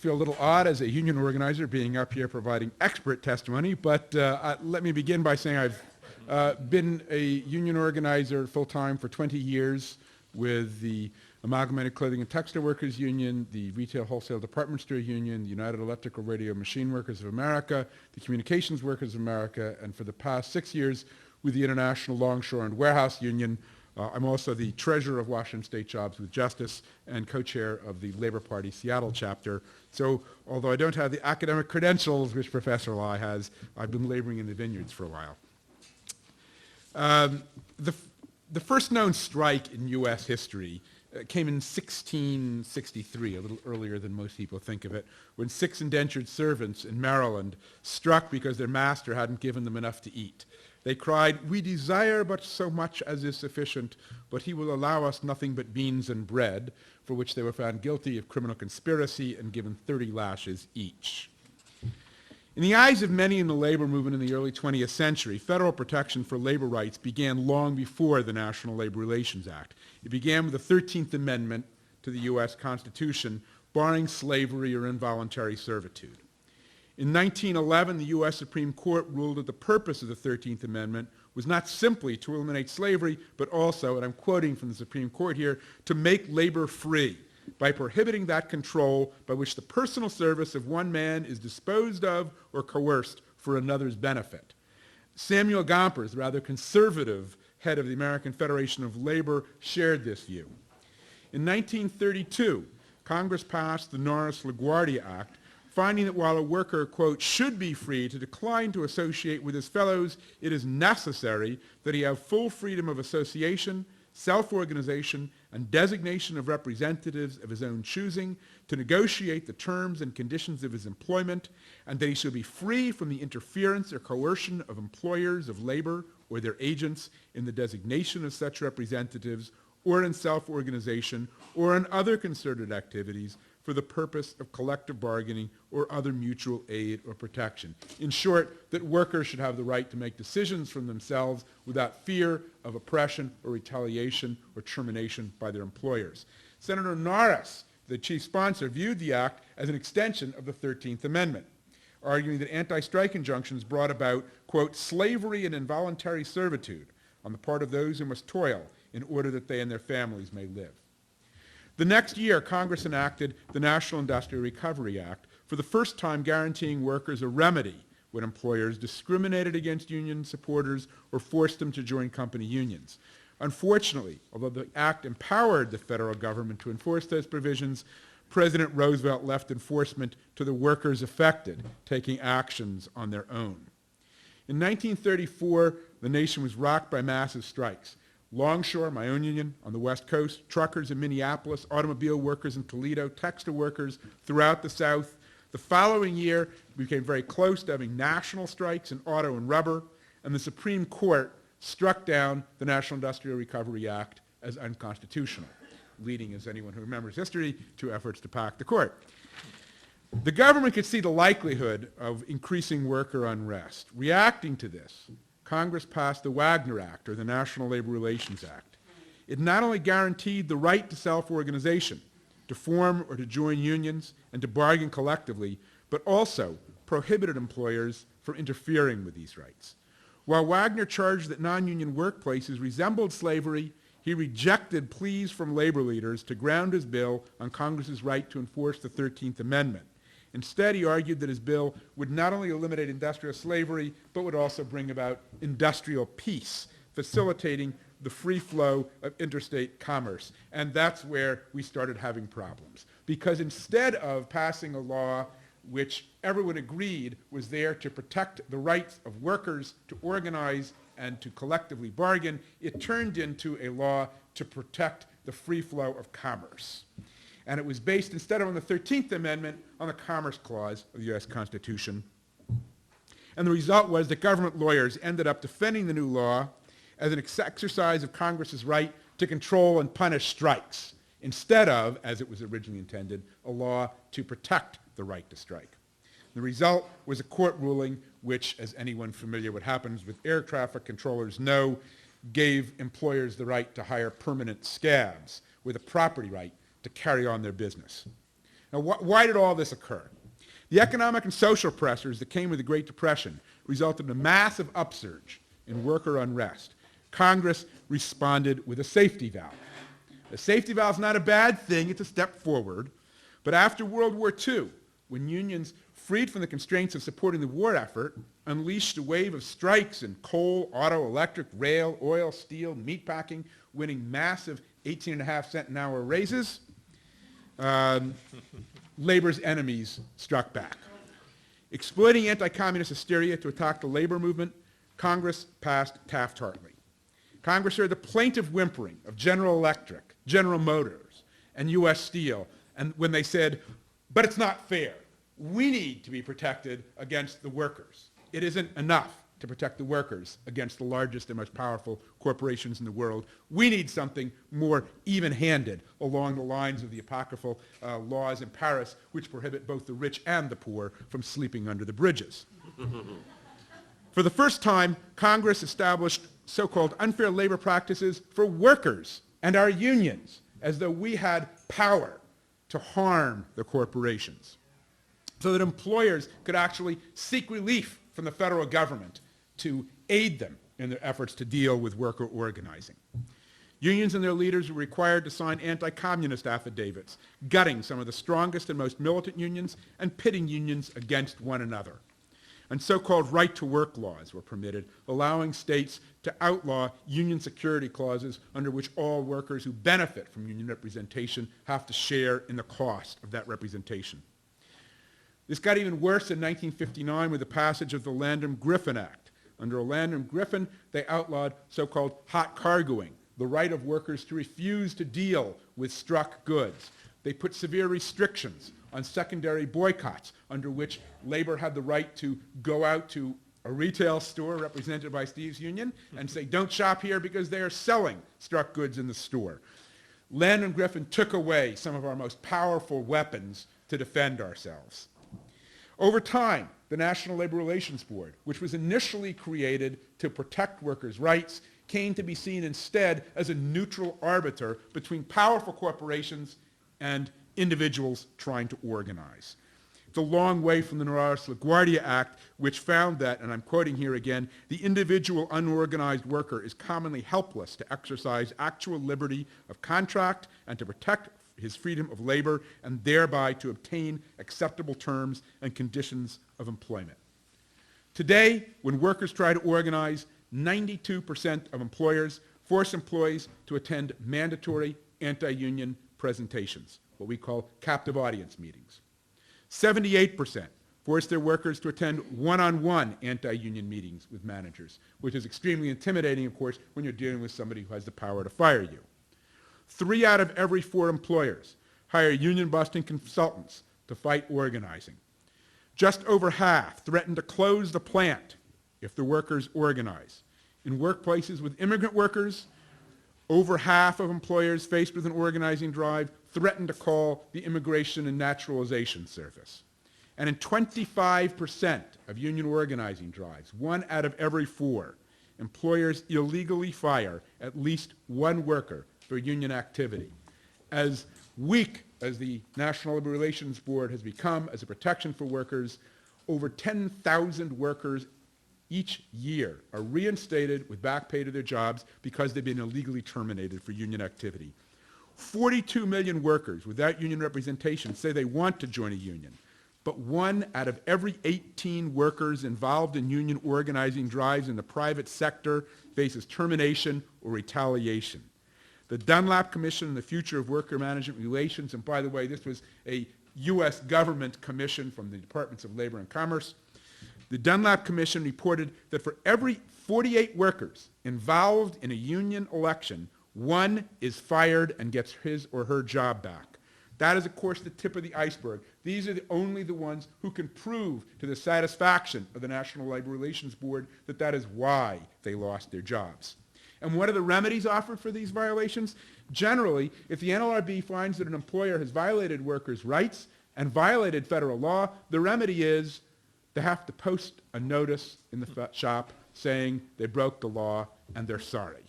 feel a little odd as a union organizer being up here providing expert testimony, but let me begin by saying I've been a union organizer full-time for 20 years with the Amalgamated Clothing and Textile Workers Union, the Retail Wholesale Department Store Union, the United Electrical Radio Machine Workers of America, the Communications Workers of America, and for the past 6 years with the International Longshore and Warehouse Union. I'm also the treasurer of Washington State Jobs with Justice and co-chair of the Labor Party Seattle chapter. So although I don't have the academic credentials which Professor Lai has, I've been laboring in the vineyards for a while. The first known strike in U.S. history came in 1663, a little earlier than most people think of it, when 6 indentured servants in Maryland struck because their master hadn't given them enough to eat. They cried, "We desire but so much as is sufficient, but he will allow us nothing but beans and bread," for which they were found guilty of criminal conspiracy and given 30 lashes each. In the eyes of many in the labor movement in the early 20th century, federal protection for labor rights began long before the National Labor Relations Act. It began with the 13th Amendment to the U.S. Constitution, barring slavery or involuntary servitude. In 1911, the U.S. Supreme Court ruled that the purpose of the 13th Amendment was not simply to eliminate slavery, but also, and I'm quoting from the Supreme Court here, to make labor free by prohibiting that control by which the personal service of one man is disposed of or coerced for another's benefit. Samuel Gompers, the rather conservative head of the American Federation of Labor, shared this view. In 1932, Congress passed the Norris-LaGuardia Act, finding that while a worker, quote, should be free to decline to associate with his fellows, it is necessary that he have full freedom of association, self-organization, and designation of representatives of his own choosing to negotiate the terms and conditions of his employment, and that he shall be free from the interference or coercion of employers of labor or their agents in the designation of such representatives or in self-organization or in other concerted activities for the purpose of collective bargaining or other mutual aid or protection. In short, that workers should have the right to make decisions from themselves without fear of oppression or retaliation or termination by their employers. Senator Norris, the chief sponsor, viewed the act as an extension of the 13th Amendment, arguing that anti-strike injunctions brought about, quote, slavery and involuntary servitude on the part of those who must toil in order that they and their families may live. The next year, Congress enacted the National Industrial Recovery Act, for the first time guaranteeing workers a remedy when employers discriminated against union supporters or forced them to join company unions. Unfortunately, although the act empowered the federal government to enforce those provisions, President Roosevelt left enforcement to the workers affected, taking actions on their own. In 1934, the nation was rocked by massive strikes. Longshore, my own union, on the West Coast, truckers in Minneapolis, automobile workers in Toledo, textile workers throughout the South. The following year, we became very close to having national strikes in auto and rubber, and the Supreme Court struck down the National Industrial Recovery Act as unconstitutional, leading, as anyone who remembers history, to efforts to pack the court. The government could see the likelihood of increasing worker unrest. Reacting to this, Congress passed the Wagner Act, or the National Labor Relations Act. It not only guaranteed the right to self-organization, to form or to join unions, and to bargain collectively, but also prohibited employers from interfering with these rights. While Wagner charged that non-union workplaces resembled slavery, he rejected pleas from labor leaders to ground his bill on Congress's right to enforce the 13th Amendment. Instead, he argued that his bill would not only eliminate industrial slavery, but would also bring about industrial peace, facilitating the free flow of interstate commerce. And that's where we started having problems. Because instead of passing a law which everyone agreed was there to protect the rights of workers to organize and to collectively bargain, it turned into a law to protect the free flow of commerce. And it was based, instead of on the 13th Amendment, on the Commerce Clause of the U.S. Constitution. And the result was that government lawyers ended up defending the new law as an exercise of Congress's right to control and punish strikes, instead of, as it was originally intended, a law to protect the right to strike. The result was a court ruling which, as anyone familiar with what happens with air traffic controllers know, gave employers the right to hire permanent scabs with a property right to carry on their business. Now, why did all this occur? The economic and social pressures that came with the Great Depression resulted in a massive upsurge in worker unrest. Congress responded with a safety valve. A safety valve is not a bad thing, it's a step forward. But after World War II, when unions, freed from the constraints of supporting the war effort, unleashed a wave of strikes in coal, auto, electric, rail, oil, steel, meatpacking, winning massive 18.5-cent an hour raises, labor's enemies struck back. Exploiting anti-communist hysteria to attack the labor movement, Congress passed Taft-Hartley. Congress heard the plaintive whimpering of General Electric, General Motors, and U.S. Steel, and when they said, but it's not fair. We need to be protected against the workers. It isn't enough to protect the workers against the largest and most powerful corporations in the world. We need something more even-handed along the lines of the apocryphal laws in Paris, which prohibit both the rich and the poor from sleeping under the bridges. For the first time, Congress established so-called unfair labor practices for workers and our unions, as though we had power to harm the corporations, so that employers could actually seek relief from the federal government to aid them in their efforts to deal with worker organizing. Unions and their leaders were required to sign anti-communist affidavits, gutting some of the strongest and most militant unions and pitting unions against one another. And so-called right-to-work laws were permitted, allowing states to outlaw union security clauses under which all workers who benefit from union representation have to share in the cost of that representation. This got even worse in 1959 with the passage of the Landrum-Griffin Act. Under Landrum-Griffin, they outlawed so-called hot cargoing, the right of workers to refuse to deal with struck goods. They put severe restrictions on secondary boycotts, under which labor had the right to go out to a retail store represented by Steve's union and say, don't shop here because they are selling struck goods in the store. Landrum-Griffin took away some of our most powerful weapons to defend ourselves. Over time, the National Labor Relations Board, which was initially created to protect workers' rights, came to be seen instead as a neutral arbiter between powerful corporations and individuals trying to organize. It's a long way from the Norris-LaGuardia Act, which found that, and I'm quoting here again, the individual unorganized worker is commonly helpless to exercise actual liberty of contract and to protect his freedom of labor and thereby to obtain acceptable terms and conditions of employment. Today, when workers try to organize, 92% of employers force employees to attend mandatory anti-union presentations, what we call captive audience meetings. 78% force their workers to attend one-on-one anti-union meetings with managers, which is extremely intimidating, of course, when you're dealing with somebody who has the power to fire you. 3 out of every 4 employers hire union-busting consultants to fight organizing. Just over half threaten to close the plant if the workers organize. In workplaces with immigrant workers, over half of employers faced with an organizing drive threaten to call the Immigration and Naturalization Service. And in 25% of union organizing drives, 1 out of every 4, employers illegally fire at least 1 worker for union activity. As weak as the National Labor Relations Board has become as a protection for workers, over 10,000 workers each year are reinstated with back pay to their jobs because they've been illegally terminated for union activity. 42 million workers without union representation say they want to join a union, but 1 out of every 18 workers involved in union organizing drives in the private sector faces termination or retaliation. The Dunlap Commission on the Future of Worker Management Relations, and by the way, this was a U.S. government commission from the Departments of Labor and Commerce. The Dunlap Commission reported that for every 48 workers involved in a union election, 1 is fired and gets his or her job back. That is, of course, the tip of the iceberg. These are only the ones who can prove to the satisfaction of the National Labor Relations Board that that is why they lost their jobs. And what are the remedies offered for these violations? Generally, if the NLRB finds that an employer has violated workers' rights and violated federal law, the remedy is they have to post a notice in the shop saying they broke the law and they're sorry.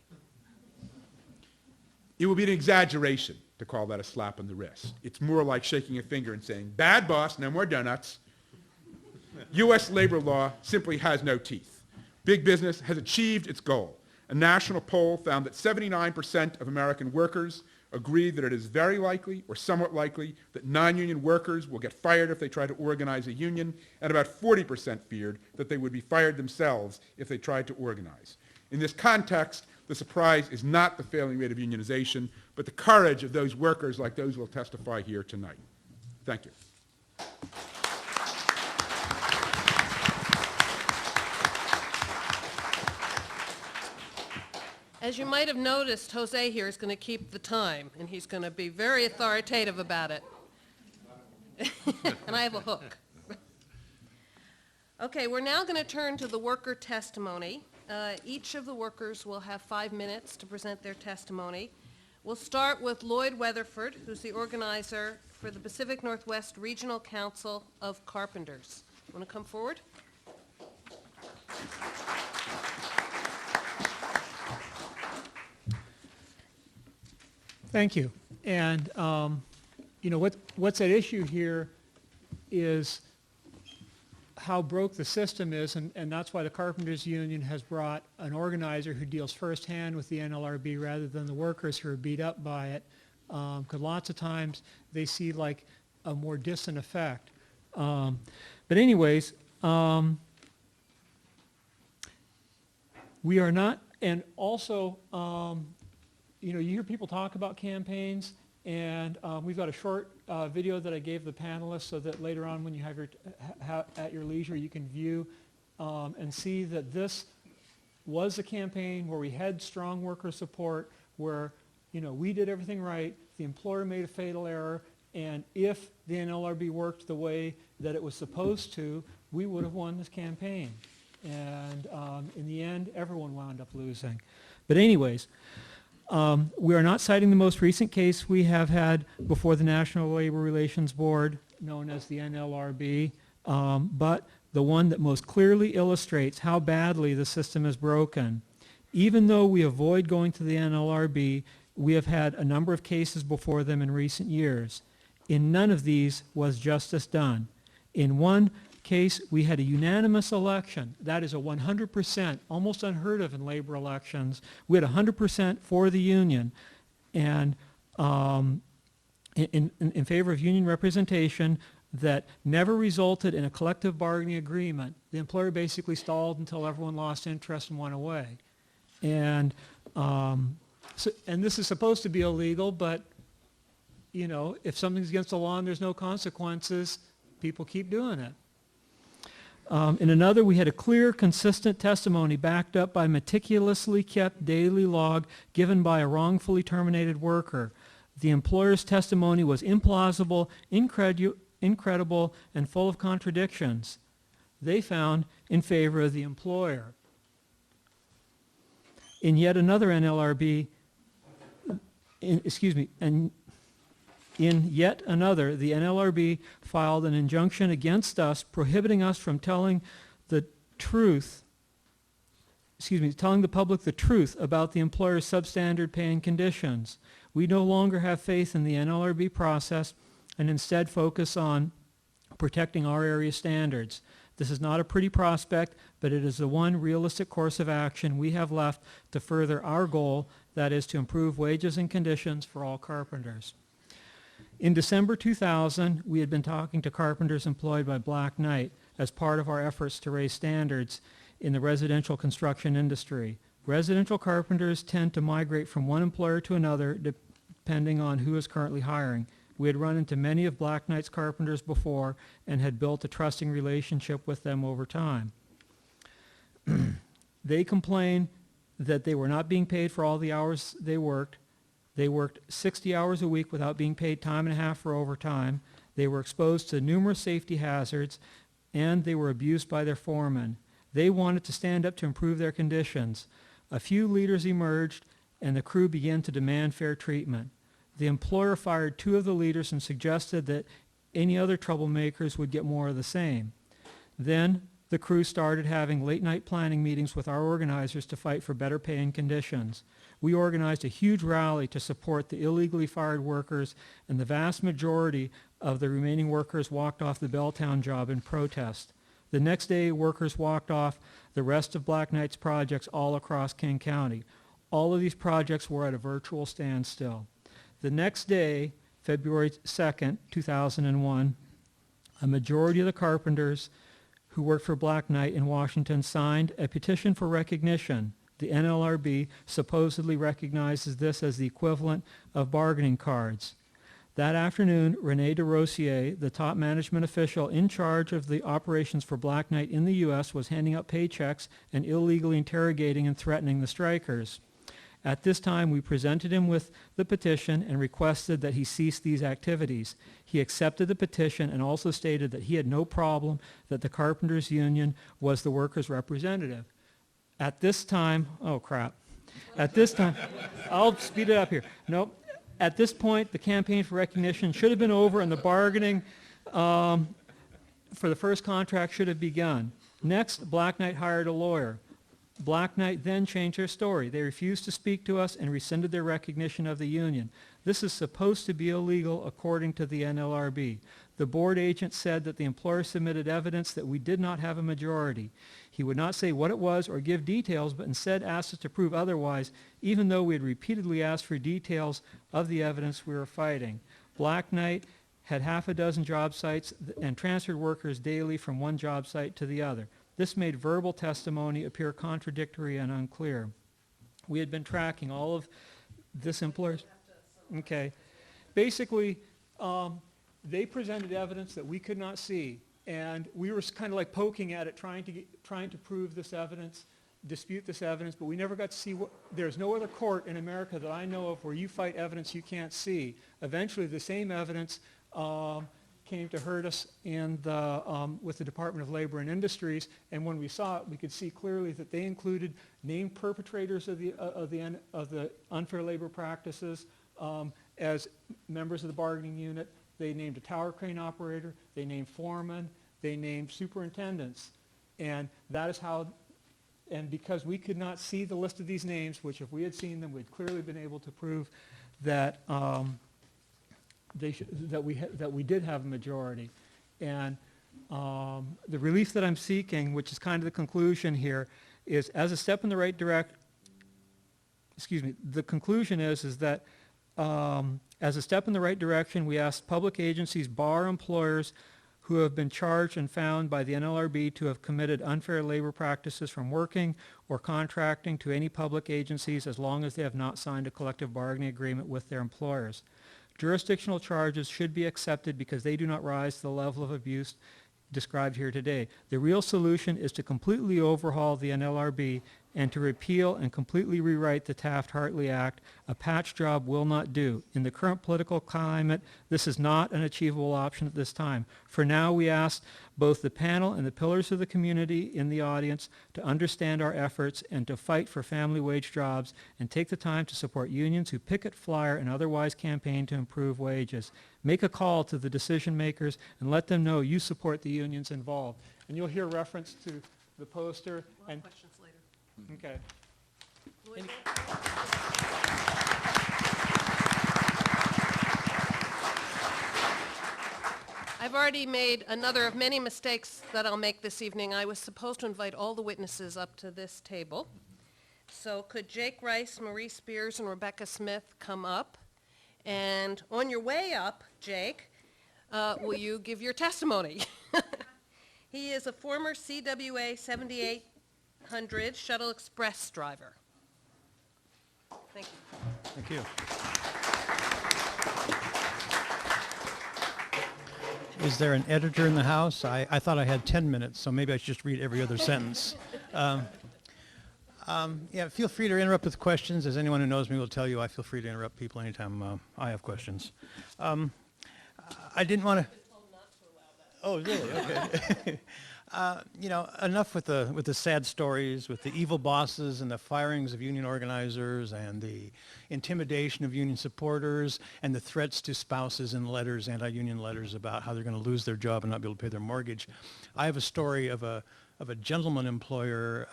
It would be an exaggeration to call that a slap on the wrist. It's more like shaking a finger and saying, bad boss, no more donuts. U.S. labor law simply has no teeth. Big business has achieved its goal. A national poll found that 79% of American workers agree that it is very likely or somewhat likely that non-union workers will get fired if they try to organize a union, and about 40% feared that they would be fired themselves if they tried to organize. In this context, the surprise is not the failing rate of unionization, but the courage of those workers like those who will testify here tonight. Thank you. As you might have noticed, Jose here is going to keep the time, and he's going to be very authoritative about it. And I have a hook. Okay, we're now going to turn to the worker testimony. Each of the workers will have 5 minutes to present their testimony. We'll start with Lloyd Weatherford, who's the organizer for the Pacific Northwest Regional Council of Carpenters. Want to come forward? Thank you. And you know what's at issue here is how broke the system is, and that's why the Carpenters Union has brought an organizer who deals firsthand with the NLRB rather than the workers who are beat up by it, because lots of times they see like a more distant effect. But anyways, we are not, and also you know, you hear people talk about campaigns, and we've got a short video that I gave the panelists so that later on when you have your at your leisure you can view and see that this was a campaign where we had strong worker support, where you know we did everything right, the employer made a fatal error, and if the NLRB worked the way that it was supposed to, we would have won this campaign. And in the end, everyone wound up losing. But anyways, we are not citing the most recent case we have had before the National Labor Relations Board, known as the NLRB, but the one that most clearly illustrates how badly the system is broken. Even though we avoid going to the NLRB, we have had a number of cases before them in recent years. In none of these was justice done. In one case, we had a unanimous election. That is a 100%, almost unheard of in labor elections. We had 100% for the union, and in favor of union representation that never resulted in a collective bargaining agreement. The employer basically stalled until everyone lost interest and went away. And and this is supposed to be illegal, but you know, if something's against the law and there's no consequences, people keep doing it. In another, we had a clear, consistent testimony backed up by meticulously kept daily log given by a wrongfully terminated worker. The employer's testimony was implausible, incredible, and full of contradictions. They found in favor of the employer. In yet another NLRB, in yet another, the NLRB filed an injunction against us prohibiting us from telling the public the truth about the employer's substandard pay and conditions. We no longer have faith in the NLRB process and instead focus on protecting our area standards. This is not a pretty prospect, but it is the one realistic course of action we have left to further our goal, that is to improve wages and conditions for all carpenters. In December 2000, we had been talking to carpenters employed by Black Knight as part of our efforts to raise standards in the residential construction industry. Residential carpenters tend to migrate from one employer to another depending on who is currently hiring. We had run into many of Black Knight's carpenters before and had built a trusting relationship with them over time. They complained that they were not being paid for all the hours they worked. They worked 60 hours a week without being paid time and a half for overtime. They were exposed to numerous safety hazards, and they were abused by their foreman. They wanted to stand up to improve their conditions. A few leaders emerged, and the crew began to demand fair treatment. The employer fired 2 of the leaders and suggested that any other troublemakers would get more of the same. Then the crew started having late-night planning meetings with our organizers to fight for better pay and conditions. We organized a huge rally to support the illegally fired workers, and the vast majority of the remaining workers walked off the Belltown job in protest. The next day, workers walked off the rest of Black Knight's projects all across King County. All of these projects were at a virtual standstill. The next day, February 2nd, 2001, a majority of the carpenters who worked for Black Knight in Washington signed a petition for recognition. The NLRB supposedly recognizes this as the equivalent of bargaining cards. That afternoon, Rene DeRosier, the top management official in charge of the operations for Black Knight in the U.S., was handing out paychecks and illegally interrogating and threatening the strikers. At this time, we presented him with the petition and requested that he cease these activities. He accepted the petition and also stated that he had no problem that the Carpenters Union was the workers' representative. At this time, oh crap. At this time, I'll speed it up here. Nope. At this point, the campaign for recognition should have been over and the bargaining for the first contract should have begun. Next, Black Knight hired a lawyer. Black Knight then changed their story. They refused to speak to us and rescinded their recognition of the union. This is supposed to be illegal according to the NLRB. The board agent said that the employer submitted evidence that we did not have a majority. He would not say what it was or give details, but instead asked us to prove otherwise, even though we had repeatedly asked for details of the evidence we were fighting. Black Knight had half a dozen job sites and transferred workers daily from one job site to the other. This made verbal testimony appear contradictory and unclear. We had been tracking all of this employer's... Okay. Basically, they presented evidence that we could not see, and we were kind of like poking at it, trying to prove this evidence, dispute this evidence, but we never got to see what... There's no other court in America that I know of where you fight evidence you can't see. Eventually, the same evidence came to hurt us with the Department of Labor and Industries, and when we saw it, we could see clearly that they included named perpetrators of the unfair labor practices as members of the bargaining unit. They named a tower crane operator, they named foremen, they named superintendents, and that is how, and because we could not see the list of these names, which if we had seen them, we'd clearly been able to prove that that we did have a majority. And the relief that I'm seeking, which is kind of the conclusion here, is as a step in the right direction. The conclusion is that as a step in the right direction, we ask public agencies bar employers who have been charged and found by the NLRB to have committed unfair labor practices from working or contracting to any public agencies as long as they have not signed a collective bargaining agreement with their employers. Jurisdictional charges should be accepted because they do not rise to the level of abuse described here today. The real solution is to completely overhaul the NLRB and to repeal and completely rewrite the Taft-Hartley Act. A patch job will not do. In the current political climate, this is not an achievable option at this time. For now, we ask both the panel and the pillars of the community in the audience to understand our efforts and to fight for family wage jobs and take the time to support unions who picket, flyer, and otherwise campaign to improve wages. Make a call to the decision makers and let them know you support the unions involved. And you'll hear reference to the poster. And Questions later. okay. Lloyd? I've already made another of many mistakes that I'll make this evening. I was supposed to invite all the witnesses up to this table. So could Jake Rice, Marie Spears, and Rebecca Smith come up? And on your way up, Jake, will you give your testimony? He is a former CWA 7800 Shuttle Express driver. Thank you. Thank you. Is there an editor in the house? I thought I had 10 minutes, so maybe I should just read every other sentence. Yeah, feel free to interrupt with questions. As anyone who knows me will tell you, I feel free to interrupt people anytime I have questions. I didn't want to... Oh, really? Okay. You know, enough with the sad stories, with the evil bosses and the firings of union organizers and the intimidation of union supporters and the threats to spouses in letters, anti-union letters about how they're going to lose their job and not be able to pay their mortgage. I have a story of a a gentleman employer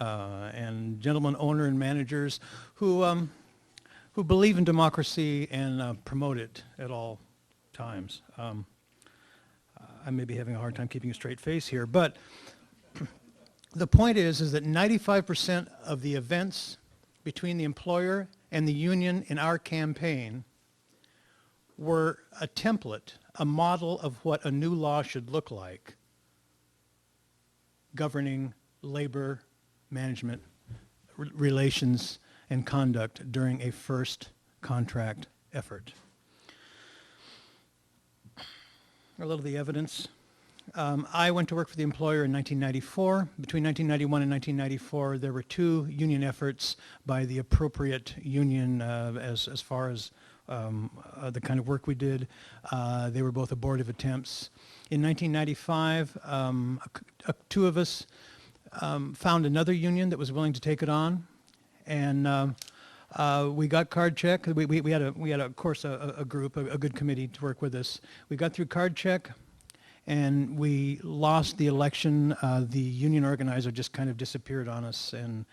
and gentleman owner and managers who believe in democracy and promote it at all times. I may be having a hard time keeping a straight face here, but the point is that 95% of the events between the employer and the union in our campaign were a template, a model of what a new law should look like governing labor management relations and conduct during a first contract effort. A little of the evidence. I went to work for the employer in 1994. Between 1991 and 1994, there were 2 union efforts by the appropriate union as far as the kind of work we did. They were both abortive attempts. In 1995, 2 of us found another union that was willing to take it on, and we got card check. We had of course a group, a good committee to work with us. We got through card check, and we lost the election. The union organizer just kind of disappeared on us, and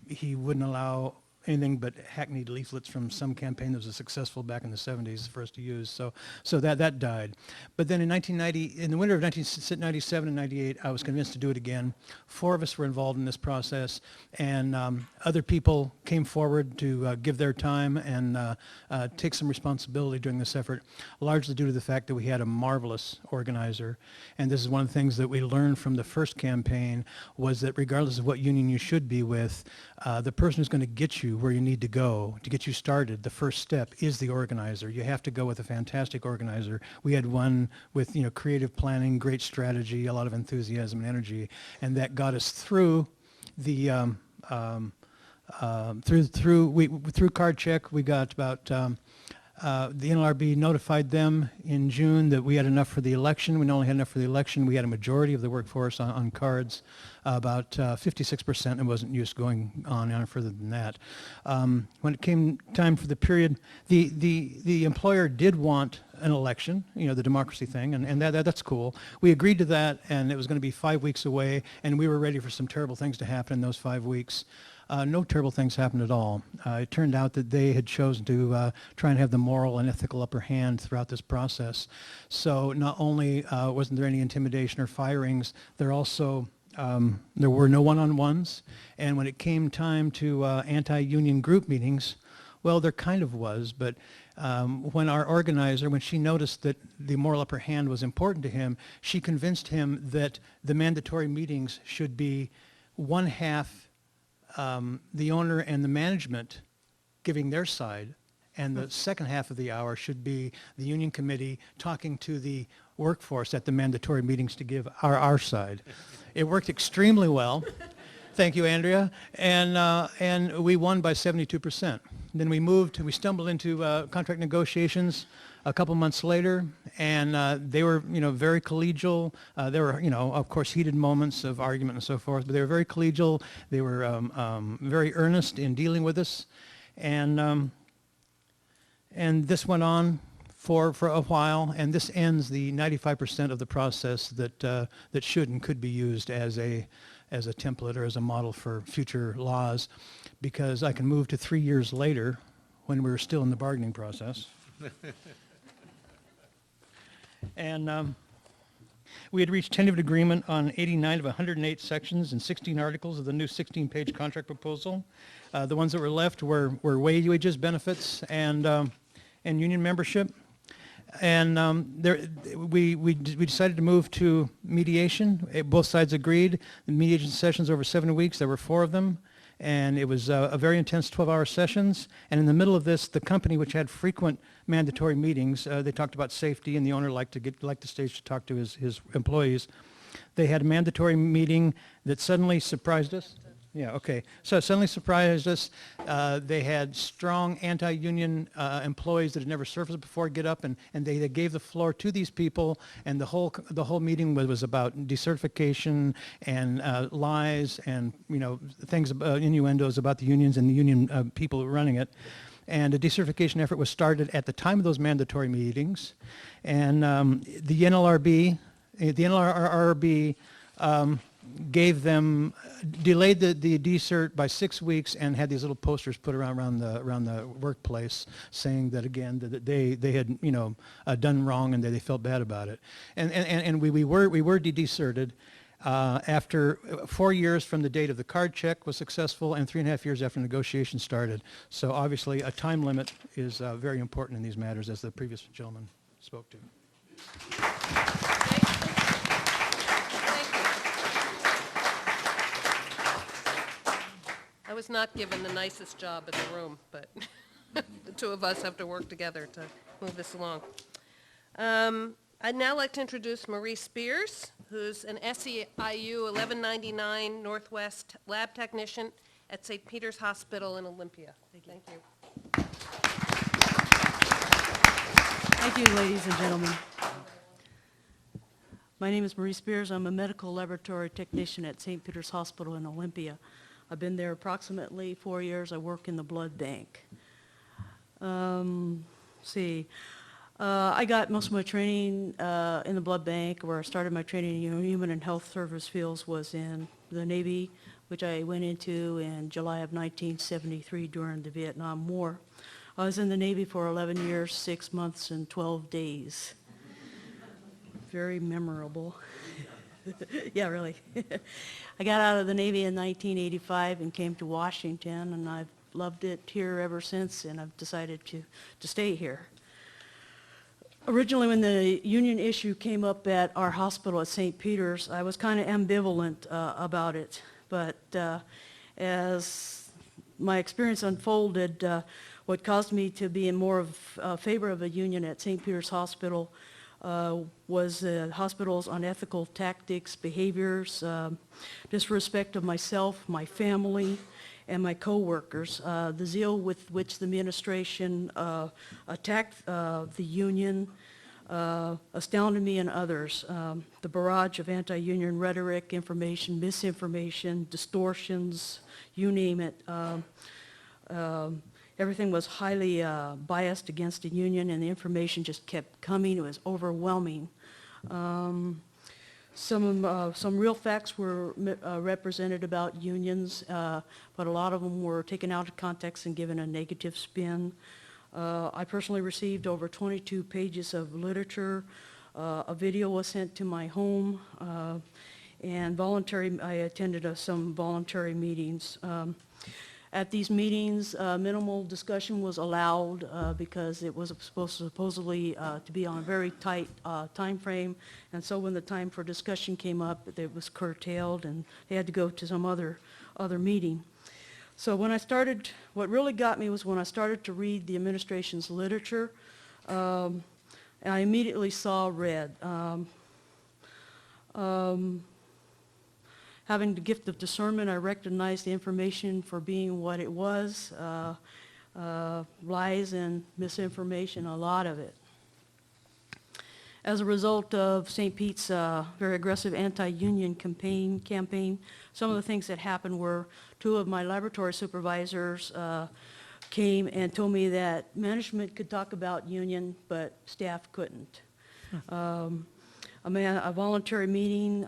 he wouldn't allow anything but hackneyed leaflets from some campaign that was successful back in the 70s for us to use. So that died. But then in 1990, in the winter of 1997 and 98, I was convinced to do it again. 4 of us were involved in this process, and other people came forward to give their time and take some responsibility during this effort, largely due to the fact that we had a marvelous organizer. And this is one of the things that we learned from the first campaign, was that regardless of what union you should be with, the person who's going to get you where you need to go to get you started, the first step is the organizer. You have to go with a fantastic organizer. We had one with creative planning, great strategy, a lot of enthusiasm and energy, and that got us through the through card check. We got about the NLRB notified them in June that we had enough for the election. We not only had enough for the election, we had a majority of the workforce on cards, about 56%, and wasn't used going on further than that. When it came time for the period, the employer did want an election, the democracy thing, and that's cool. We agreed to that, and it was going to be 5 weeks away, and we were ready for some terrible things to happen in those 5 weeks. No terrible things happened at all. It turned out that they had chosen to try and have the moral and ethical upper hand throughout this process. So not only wasn't there any intimidation or firings, there also there were no one-on-ones. And when it came time to anti-union group meetings, well, there kind of was, but when our organizer, when she noticed that the moral upper hand was important to him, she convinced him that the mandatory meetings should be one half the owner and the management giving their side, and the second half of the hour should be the union committee talking to the workforce at the mandatory meetings to give our side. It worked extremely well. Thank you, Andrea. And we won by 72%. Then we stumbled into contract negotiations a couple months later, and they were, very collegial. There were, of course, heated moments of argument and so forth, but they were very collegial. They were very earnest in dealing with us, and this went on for a while, and this ends the 95% of the process that should and could be used as a template or as a model for future laws, because I can move to 3 years later when we're still in the bargaining process. And we had reached tentative agreement on 89 of 108 sections and 16 articles of the new 16-page contract proposal. The ones that were left were wages, benefits, and union membership. And we decided to move to mediation. Both sides agreed. The mediation sessions over 7 weeks. There were 4 of them. And it was a very intense 12-hour sessions. And in the middle of this, the company, which had frequent mandatory meetings, they talked about safety, and the owner liked the stage to talk to his employees. They had a mandatory meeting that suddenly surprised us. Yeah, okay. So it suddenly surprised us. They had strong anti-union employees that had never surfaced before get up, and they gave the floor to these people, and the whole meeting was about decertification and lies and things, innuendos about the unions and the union people running it. And a decertification effort was started at the time of those mandatory meetings, and the NLRB gave them, delayed the decert by 6 weeks and had these little posters put around the workplace saying that, again, that they had, done wrong and that they felt bad about it. And we were deserted after 4 years from the date of the card check was successful and 3.5 years after negotiations started. So obviously a time limit is very important in these matters, as the previous gentleman spoke to. I was not given the nicest job in the room, but the two of us have to work together to move this along. I'd now like to introduce Marie Spears, who's an SEIU 1199 Northwest lab technician at St. Peter's Hospital in Olympia. Thank you. Thank you, ladies and gentlemen. My name is Marie Spears. I'm a medical laboratory technician at St. Peter's Hospital in Olympia. I've been there approximately 4 years. I work in the blood bank. I got most of my training in the blood bank. Where I started my training in human and health service fields was in the Navy, which I went into in July of 1973 during the Vietnam War. I was in the Navy for 11 years, 6 months, and 12 days. Very memorable. Yeah, really. I got out of the Navy in 1985 and came to Washington, and I've loved it here ever since, and I've decided to stay here. Originally, when the union issue came up at our hospital at St. Peter's, I was kind of ambivalent about it, but as my experience unfolded, what caused me to be in more of favor of a union at St. Peter's Hospital was the hospital's unethical tactics, behaviors, disrespect of myself, my family, and my coworkers. The zeal with which the administration attacked the union astounded me and others. The barrage of anti-union rhetoric, information, misinformation, distortions, you name it. Everything was highly biased against the union, and the information just kept coming. It was overwhelming. Some real facts were represented about unions, but a lot of them were taken out of context and given a negative spin. I personally received over 22 pages of literature. A video was sent to my home, and I attended some voluntary meetings. At these meetings, minimal discussion was allowed because it was supposedly to be on a very tight time frame, and so when the time for discussion came up, it was curtailed, and they had to go to some other meeting. So when I started, what really got me was when I started to read the administration's literature, and I immediately saw red. Having the gift of discernment, I recognized the information for being what it was, lies and misinformation, a lot of it. As a result of St. Pete's very aggressive anti-union campaign, some of the things that happened were 2 of my laboratory supervisors came and told me that management could talk about union, but staff couldn't. A voluntary meeting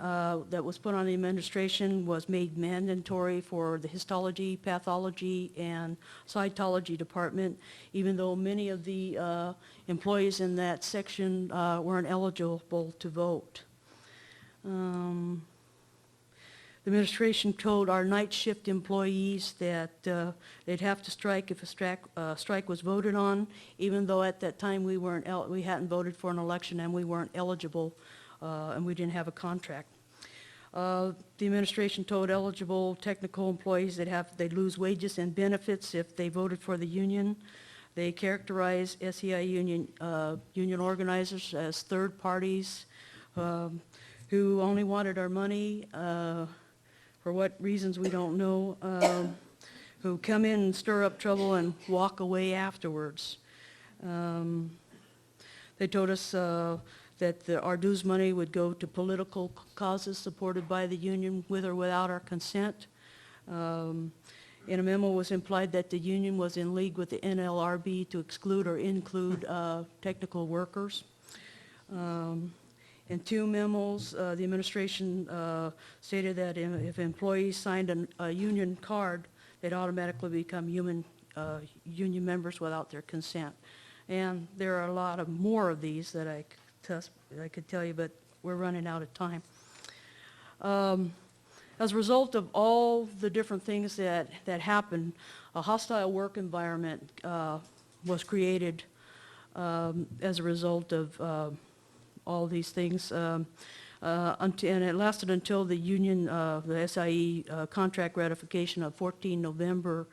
that was put on the administration was made mandatory for the histology, pathology, and cytology department, even though many of the employees in that section weren't eligible to vote. The administration told our night shift employees that they'd have to strike if a strike was voted on, even though at that time we hadn't voted for an election and we weren't eligible. And we didn't have a contract. The administration told eligible technical employees they'd lose wages and benefits if they voted for the union. They characterized SEI union organizers as third parties who only wanted our money for what reasons we don't know, who come in and stir up trouble and walk away afterwards. They told us that our dues money would go to political causes supported by the union with or without our consent. In a memo was implied that the union was in league with the NLRB to exclude or include technical workers. In two memos, the administration stated that if employees signed a union card, they'd automatically become union members without their consent. And there are a lot more of these that I could tell you, but we're running out of time. As a result of all the different things that happened, a hostile work environment was created as a result of all these things, and it lasted until the union, the SIE contract ratification of 14 November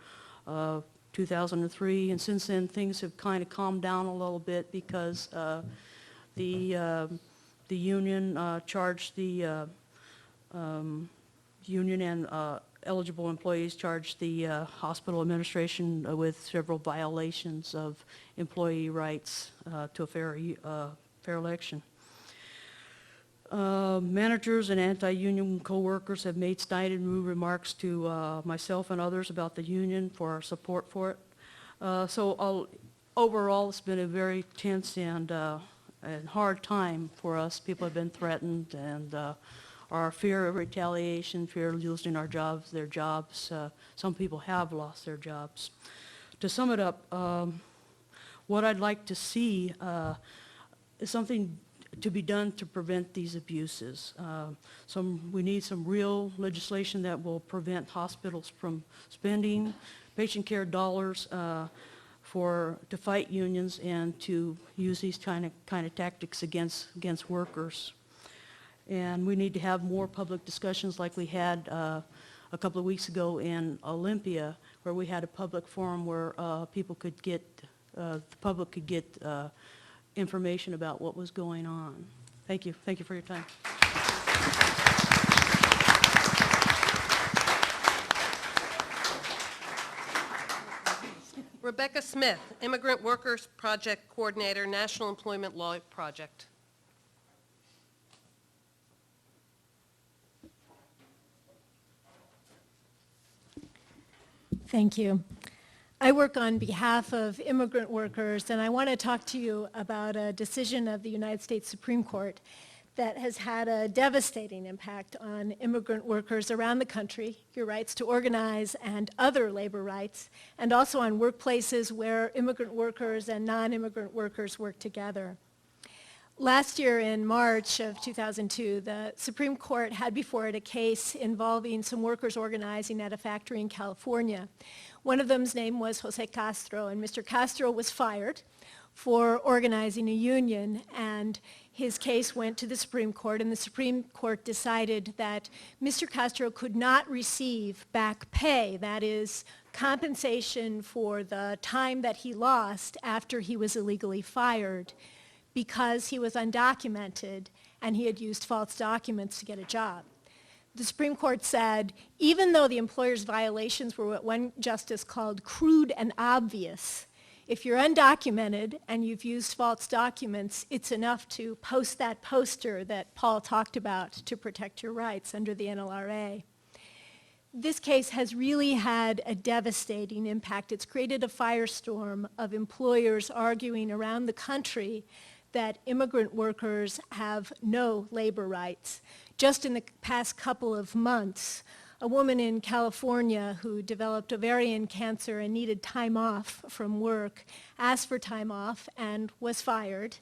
2003, and since then things have kind of calmed down a little bit because the union charged the union and eligible employees charged the hospital administration with several violations of employee rights to a fair election. Managers and anti-union co-workers have made snide and rude remarks to myself and others about the union for our support for it. Overall, it's been a very tense and hard time for us. People have been threatened, and our fear of retaliation, fear of losing their jobs. Some people have lost their jobs. To sum it up, what I'd like to see is something to be done to prevent these abuses. We need some real legislation that will prevent hospitals from spending patient care dollars to fight unions and to use these kind of tactics against workers. And we need to have more public discussions like we had a couple of weeks ago in Olympia, where we had a public forum where the public could get information about what was going on. Thank you. Thank you for your time. Rebecca Smith, Immigrant Workers Project Coordinator, National Employment Law Project. Thank you. I work on behalf of immigrant workers, and I want to talk to you about a decision of the United States Supreme Court that has had a devastating impact on immigrant workers around the country, your rights to organize and other labor rights, and also on workplaces where immigrant workers and non-immigrant workers work together. Last year in March of 2002, the Supreme Court had before it a case involving some workers organizing at a factory in California. One of them's name was Jose Castro, and Mr. Castro was fired for organizing a union, and his case went to the Supreme Court, and the Supreme Court decided that Mr. Castro could not receive back pay, that is, compensation for the time that he lost after he was illegally fired, because he was undocumented and he had used false documents to get a job. The Supreme Court said, even though the employer's violations were what one justice called crude and obvious, if you're undocumented and you've used false documents, it's enough to post that poster that Paul talked about to protect your rights under the NLRA. This case has really had a devastating impact. It's created a firestorm of employers arguing around the country that immigrant workers have no labor rights. Just in the past couple of months, a woman in California who developed ovarian cancer and needed time off from work asked for time off and was fired.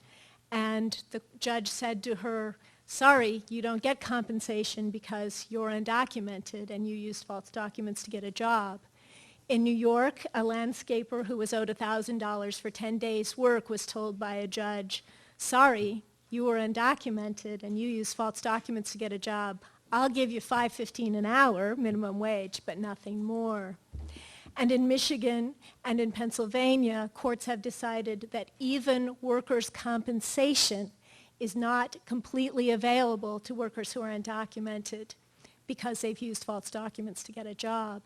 And the judge said to her, sorry, you don't get compensation because you're undocumented and you used false documents to get a job. In New York, a landscaper who was owed $1,000 for 10 days' work was told by a judge, sorry, you were undocumented and you used false documents to get a job. I'll give you $5.15 an hour, minimum wage, but nothing more. And in Michigan and in Pennsylvania, courts have decided that even workers' compensation is not completely available to workers who are undocumented because they've used false documents to get a job.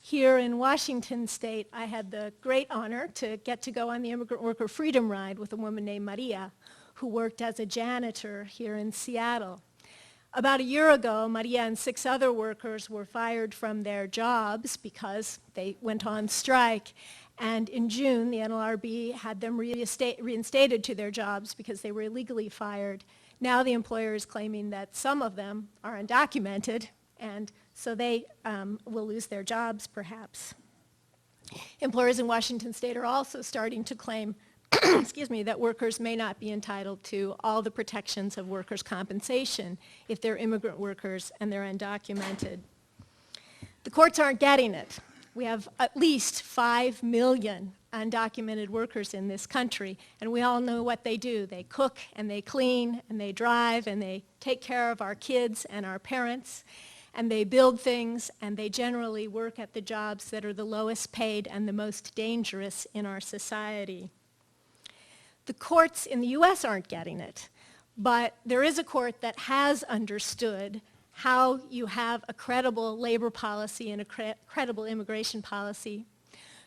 Here in Washington State, I had the great honor to get to go on the Immigrant Worker Freedom Ride with a woman named Maria, who worked as a janitor here in Seattle. About a year ago, Maria and 6 other workers were fired from their jobs because they went on strike. And in June, the NLRB had them reinstated to their jobs because they were illegally fired. Now the employer is claiming that some of them are undocumented, and so they will lose their jobs perhaps. Employers in Washington state are also starting to claim excuse me, that workers may not be entitled to all the protections of workers' compensation if they're immigrant workers and they're undocumented. The courts aren't getting it. We have at least 5 million undocumented workers in this country, and we all know what they do. They cook and they clean and they drive and they take care of our kids and our parents, and they build things, and they generally work at the jobs that are the lowest paid and the most dangerous in our society. The courts in the U.S. aren't getting it, but there is a court that has understood how you have a credible labor policy and a credible immigration policy.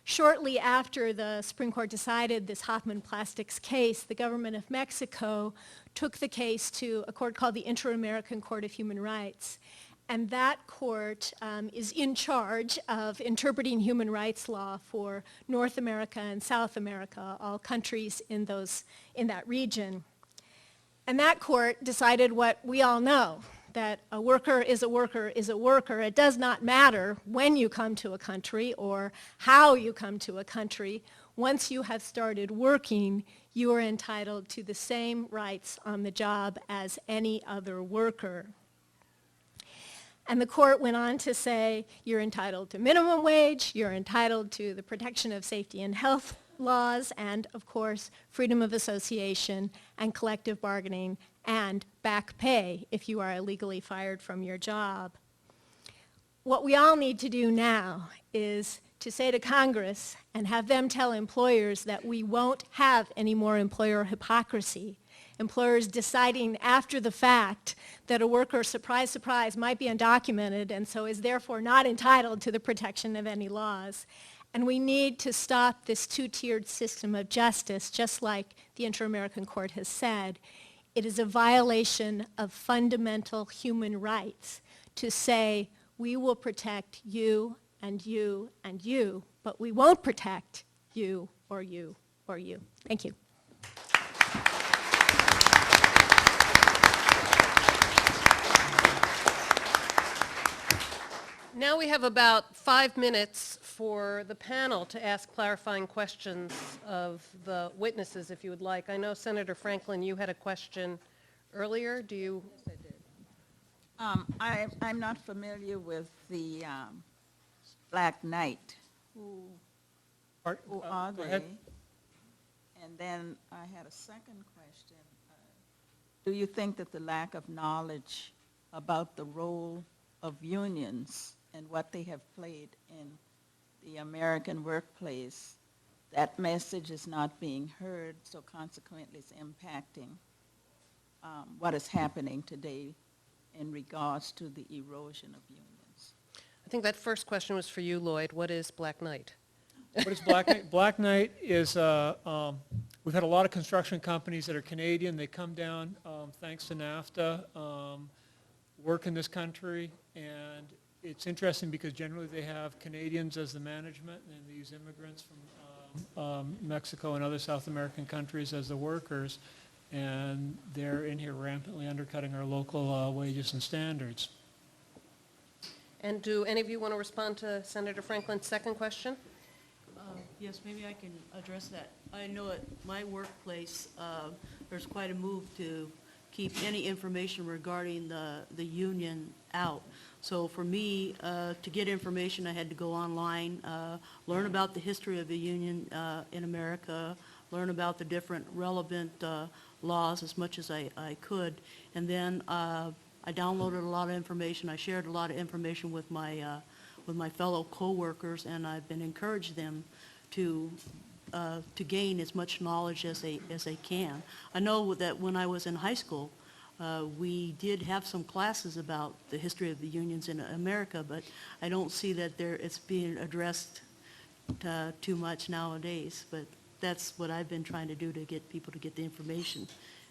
Shortly after the Supreme Court decided this Hoffman Plastics case, the government of Mexico took the case to a court called the Inter-American Court of Human Rights. And that court is in charge of interpreting human rights law for North America and South America, all countries in that region. And that court decided what we all know, that a worker is a worker is a worker. It does not matter when you come to a country or how you come to a country. Once you have started working, you are entitled to the same rights on the job as any other worker. And the court went on to say you're entitled to minimum wage, you're entitled to the protection of safety and health laws, and of course, freedom of association and collective bargaining and back pay if you are illegally fired from your job. What we all need to do now is to say to Congress and have them tell employers that we won't have any more employer hypocrisy. Employers deciding after the fact that a worker, surprise, surprise, might be undocumented and so is therefore not entitled to the protection of any laws. And we need to stop this two-tiered system of justice, just like the Inter-American Court has said. It is a violation of fundamental human rights to say we will protect you and you and you, but we won't protect you or you or you. Thank you. Now we have about 5 minutes for the panel to ask clarifying questions of the witnesses, if you would like. I know, Senator Franklin, you had a question earlier. Do you? Yes, I did. I'm not familiar with the Black Knight. Who are Go they? ahead. And then I had a second question. Do you think that the lack of knowledge about the role of unions and what they have played in the American workplace, that message is not being heard, so consequently it's impacting what is happening today in regards to the erosion of unions? I think that first question was for you, Lloyd. What is Black Knight? What is Black Knight? Black Knight is, we've had a lot of construction companies that are Canadian. They come down, thanks to NAFTA, work in this country, and it's interesting because generally they have Canadians as the management and they use immigrants from Mexico and other South American countries as the workers, and they're in here rampantly undercutting our local wages and standards. And do any of you want to respond to Senator Franklin's second question? Yes, maybe I can address that. I know at my workplace, there's quite a move to keep any information regarding the union out. So for me, to get information, I had to go online, learn about the history of the union in America, learn about the different relevant laws as much as I could. And then I downloaded a lot of information. I shared a lot of information with my fellow co-workers, and I've been encouraging them to gain as much knowledge as they can. I know that when I was in high school, we did have some classes about the history of the unions in America, but I don't see that it's being addressed too much nowadays. But that's what I've been trying to do to get people to get the information.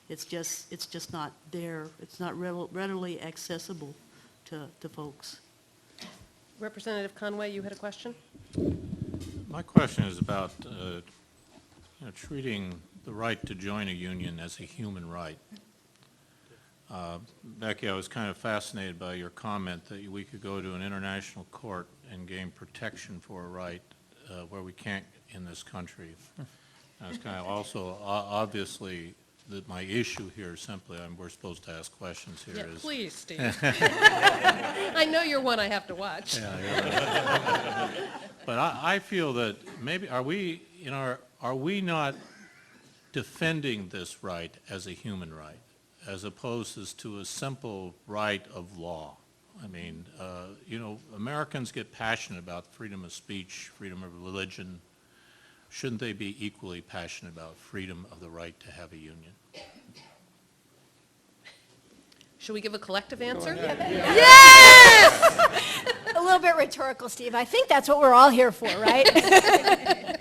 It's just not there. It's not readily accessible to folks. Representative Conway, you had a question? My question is about treating the right to join a union as a human right. Becky, I was kind of fascinated by your comment that we could go to an international court and gain protection for a right where we can't in this country. I was kind of also, obviously, that my issue here simply, we're supposed to ask questions here, Yeah, is... please, Steve. I know you're one I have to watch. Yeah, you're right. But I feel that maybe, are we not defending this right as a human right, as opposed to a simple right of law? I mean, Americans get passionate about freedom of speech, freedom of religion. Shouldn't they be equally passionate about freedom of the right to have a union? Should we give a collective answer? A little bit rhetorical, Steve. I think that's what we're all here for, right?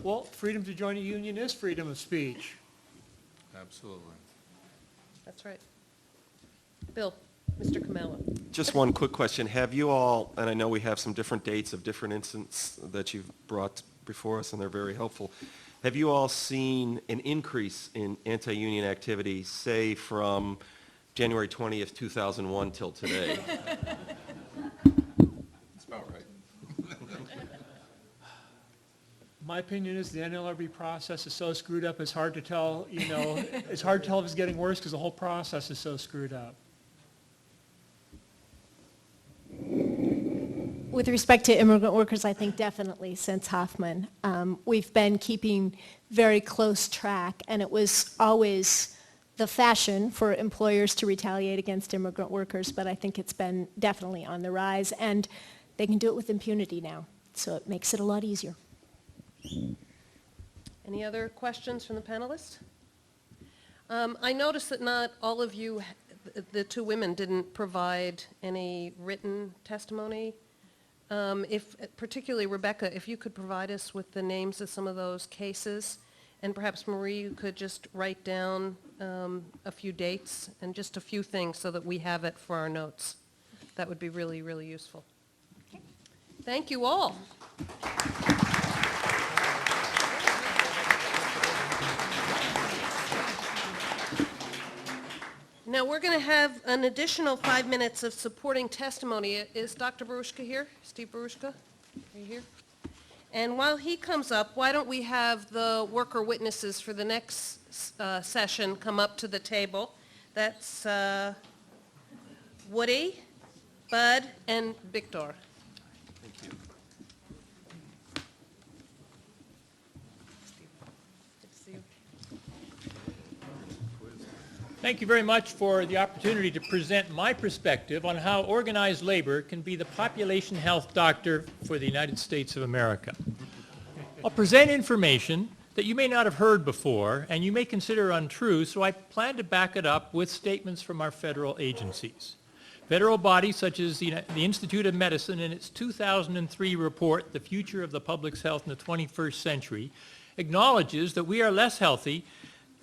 Well, freedom to join a union is freedom of speech. Absolutely. That's right. Bill, Mr. Kamala. Just one quick question. Have you all, and I know we have some different dates of different incidents that you've brought before us, and they're very helpful. Have you all seen an increase in anti-union activity, say, from January 20th, 2001 till today? That's about right. My opinion is the NLRB process is so screwed up, it's hard to tell, it's hard to tell if it's getting worse because the whole process is so screwed up. With respect to immigrant workers, I think definitely since Hoffman. We've been keeping very close track, and it was always the fashion for employers to retaliate against immigrant workers, but I think it's been definitely on the rise, and they can do it with impunity now, so it makes it a lot easier. Any other questions from the panelists? I noticed that not all of you, the two women, didn't provide any written testimony. Particularly Rebecca, if you could provide us with the names of some of those cases, and perhaps Marie, you could just write down a few dates and just a few things so that we have it for our notes. That would be really, really useful. Thank you all. Now, we're going to have an additional 5 minutes of supporting testimony. Is Dr. Barushka here? Steve Barushka? Are you here? And while he comes up, why don't we have the worker witnesses for the next session come up to the table? That's Woody, Bud, and Victor. Thank you. Good to see you. Thank you very much for the opportunity to present my perspective on how organized labor can be the population health doctor for the United States of America. I'll present information that you may not have heard before and you may consider untrue, so I plan to back it up with statements from our federal agencies. Federal bodies such as the Institute of Medicine in its 2003 report, The Future of the Public's Health in the 21st Century, acknowledges that we are less healthy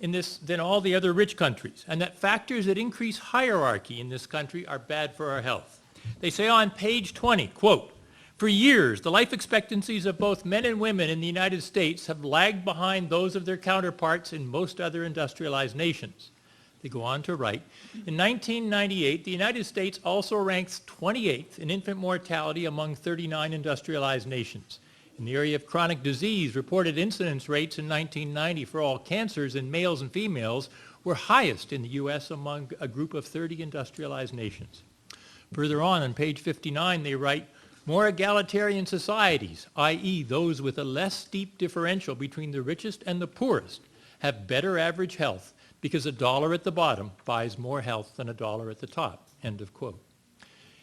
in this than all the other rich countries, and that factors that increase hierarchy in this country are bad for our health. They say on page 20, quote, "For years, the life expectancies of both men and women in the United States have lagged behind those of their counterparts in most other industrialized nations." They go on to write, in 1998, the United States also ranks 28th in infant mortality among 39 industrialized nations. In the area of chronic disease, reported incidence rates in 1990 for all cancers in males and females were highest in the U.S. among a group of 30 industrialized nations. Further on page 59, they write, more egalitarian societies, i.e. those with a less steep differential between the richest and the poorest, have better average health because a dollar at the bottom buys more health than a dollar at the top, end of quote.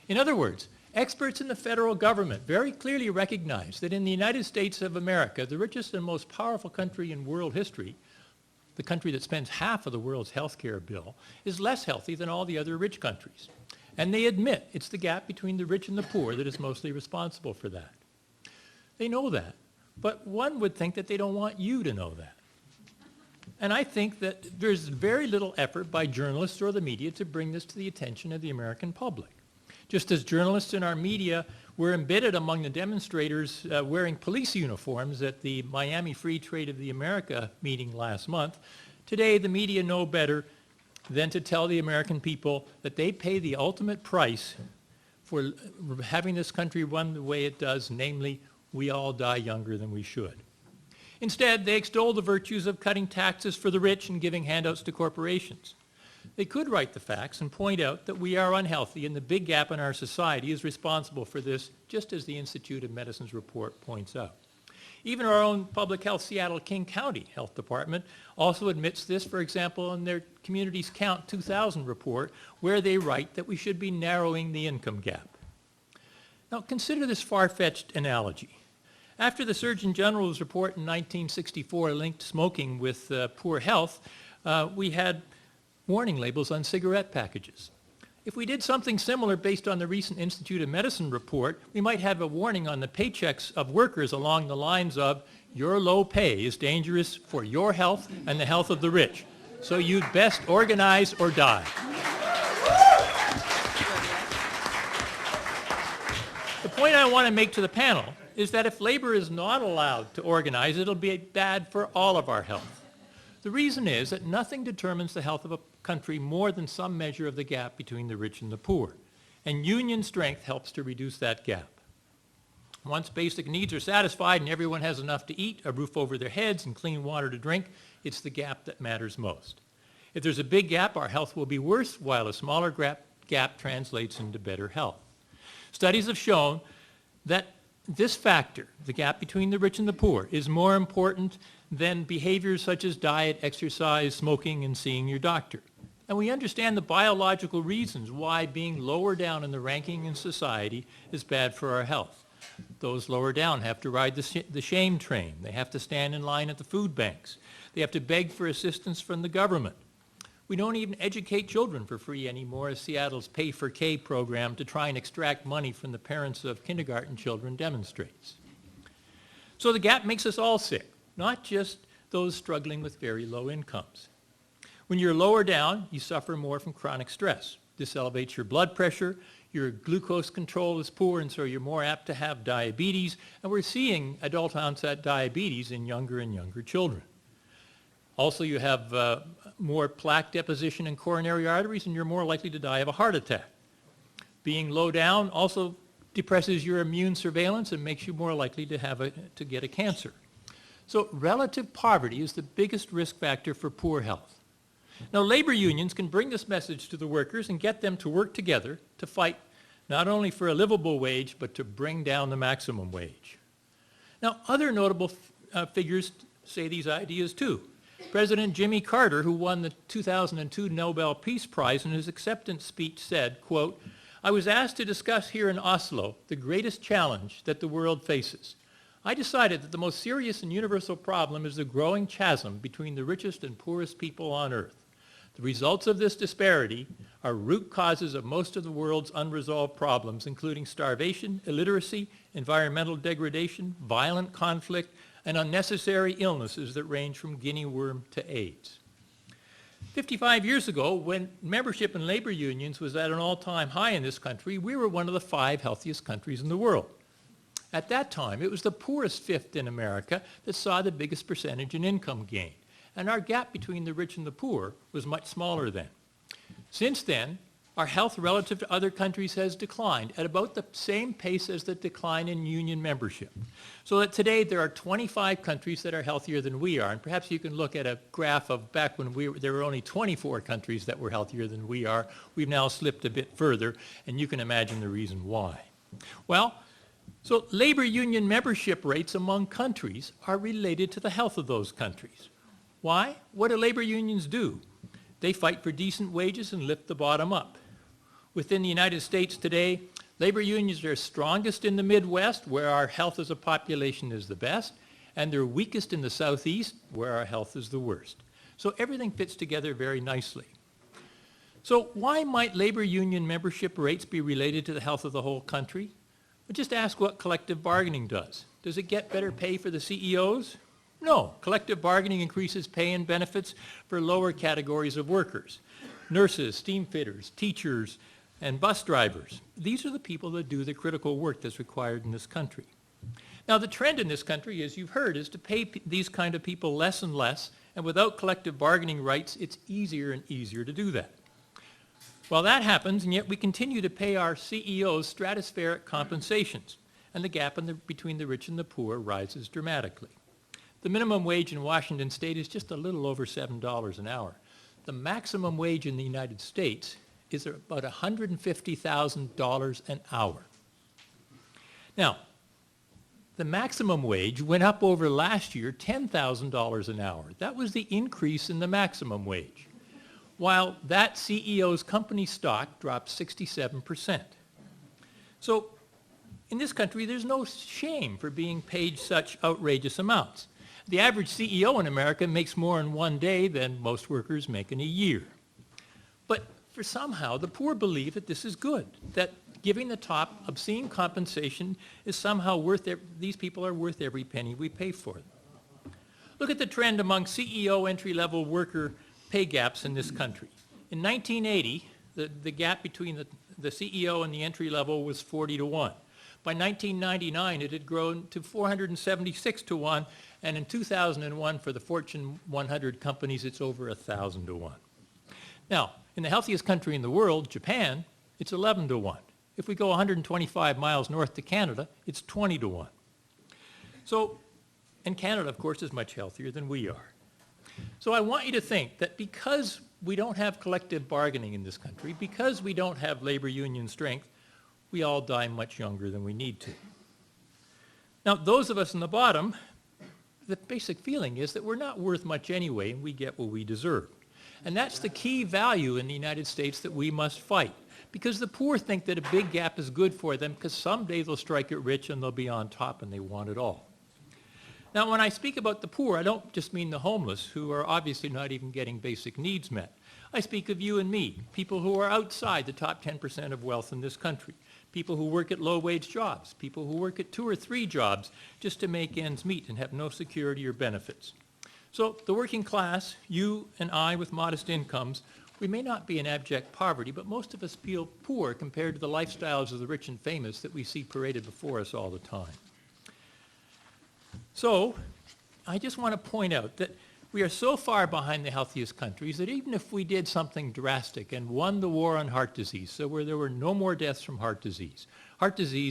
In other words, experts in the federal government very clearly recognize that in the United States of America, the richest and most powerful country in world history, the country that spends half of the world's health care bill, is less healthy than all the other rich countries. And they admit it's the gap between the rich and the poor that is mostly responsible for that. They know that, but one would think that they don't want you to know that. And I think that there's very little effort by journalists or the media to bring this to the attention of the American public. Just as journalists in our media were embedded among the demonstrators wearing police uniforms at the Miami Free Trade of the America meeting last month, today the media know better than to tell the American people that they pay the ultimate price for having this country run the way it does, namely, we all die younger than we should. Instead, they extol the virtues of cutting taxes for the rich and giving handouts to corporations. They could write the facts and point out that we are unhealthy and the big gap in our society is responsible for this, just as the Institute of Medicine's report points out. Even our own Public Health Seattle King County Health Department also admits this, for example, in their Communities Count 2000 report, where they write that we should be narrowing the income gap. Now, consider this far-fetched analogy. After the Surgeon General's report in 1964 linked smoking with poor health, we had warning labels on cigarette packages. If we did something similar based on the recent Institute of Medicine report, we might have a warning on the paychecks of workers along the lines of, your low pay is dangerous for your health and the health of the rich, so you'd best organize or die. The point I want to make to the panel is that if labor is not allowed to organize, it'll be bad for all of our health. The reason is that nothing determines the health of a country more than some measure of the gap between the rich and the poor. And union strength helps to reduce that gap. Once basic needs are satisfied and everyone has enough to eat, a roof over their heads, and clean water to drink, it's the gap that matters most. If there's a big gap, our health will be worse, while a smaller gap translates into better health. Studies have shown that this factor, the gap between the rich and the poor, is more important than behaviors such as diet, exercise, smoking, and seeing your doctor. And we understand the biological reasons why being lower down in the ranking in society is bad for our health. Those lower down have to ride the shame train. They have to stand in line at the food banks. They have to beg for assistance from the government. We don't even educate children for free anymore, as Seattle's Pay for K program to try and extract money from the parents of kindergarten children demonstrates. So the gap makes us all sick, not just those struggling with very low incomes. When you're lower down, you suffer more from chronic stress. This elevates your blood pressure, your glucose control is poor, and so you're more apt to have diabetes, and we're seeing adult onset diabetes in younger and younger children. Also, you have more plaque deposition in coronary arteries, and you're more likely to die of a heart attack. Being low down also depresses your immune surveillance and makes you more likely to get a cancer. So relative poverty is the biggest risk factor for poor health. Now, labor unions can bring this message to the workers and get them to work together to fight not only for a livable wage, but to bring down the maximum wage. Now, other notable figures say these ideas too. President Jimmy Carter, who won the 2002 Nobel Peace Prize, in his acceptance speech said, quote, "I was asked to discuss here in Oslo the greatest challenge that the world faces. I decided that the most serious and universal problem is the growing chasm between the richest and poorest people on earth. The results of this disparity are root causes of most of the world's unresolved problems, including starvation, illiteracy, environmental degradation, violent conflict, and unnecessary illnesses that range from guinea worm to AIDS." 55 years ago, when membership in labor unions was at an all-time high in this country, we were one of the 5 healthiest countries in the world. At that time, it was the poorest fifth in America that saw the biggest percentage in income gain, and our gap between the rich and the poor was much smaller then. Since then, our health relative to other countries has declined at about the same pace as the decline in union membership. So that today there are 25 countries that are healthier than we are, and perhaps you can look at a graph of back when there were only 24 countries that were healthier than we are. We've now slipped a bit further, and you can imagine the reason why. Well, so labor union membership rates among countries are related to the health of those countries. Why? What do labor unions do? They fight for decent wages and lift the bottom up. Within the United States today, labor unions are strongest in the Midwest, where our health as a population is the best, and they're weakest in the Southeast, where our health is the worst. So everything fits together very nicely. So why might labor union membership rates be related to the health of the whole country? Well, just ask what collective bargaining does. Does it get better pay for the CEOs? No. Collective bargaining increases pay and benefits for lower categories of workers. Nurses, steam fitters, teachers, and bus drivers. These are the people that do the critical work that's required in this country. Now, the trend in this country, as you've heard, is to pay these kind of people less and less And without collective bargaining rights, it's easier and easier to do that. Well, that happens, and yet we continue to pay our CEOs stratospheric compensations, and the gap between the rich and the poor rises dramatically. The minimum wage in Washington state is just a little over $7 an hour. The maximum wage in the United States is about $150,000 an hour. Now, the maximum wage went up over last year $10,000 an hour. That was the increase in the maximum wage, while that CEO's company stock dropped 67%. So in this country, there's no shame for being paid such outrageous amounts. The average CEO in America makes more in one day than most workers make in a year. But for somehow, the poor believe that this is good, that giving the top obscene compensation is somehow worth it. These people are worth every penny we pay for them. Look at the trend among CEO entry-level worker pay gaps in this country. In 1980, the gap between the CEO and the entry level was 40 to 1. By 1999, it had grown to 476 to 1, and in 2001, for the Fortune 100 companies, it's over 1,000 to 1. Now, in the healthiest country in the world, Japan, it's 11 to 1. If we go 125 miles north to Canada, it's 20 to 1. So, and Canada, of course, is much healthier than we are. So I want you to think that because we don't have collective bargaining in this country, because we don't have labor union strength, we all die much younger than we need to. Now, those of us in the bottom, the basic feeling is that we're not worth much anyway, and we get what we deserve. And that's the key value in the United States that we must fight, because the poor think that a big gap is good for them, because someday they'll strike it rich and they'll be on top and they want it all. Now, when I speak about the poor, I don't just mean the homeless, who are obviously not even getting basic needs met. I speak of you and me, people who are outside the top 10% of wealth in this country, people who work at low-wage jobs, people who work at 2 or 3 jobs just to make ends meet and have no security or benefits. So the working class, you and I with modest incomes, we may not be in abject poverty, but most of us feel poor compared to the lifestyles of the rich and famous that we see paraded before us all the time. So I just want to point out that we are so far behind the healthiest countries that even if we did something drastic and won the war on heart disease, so where there were no more deaths from heart disease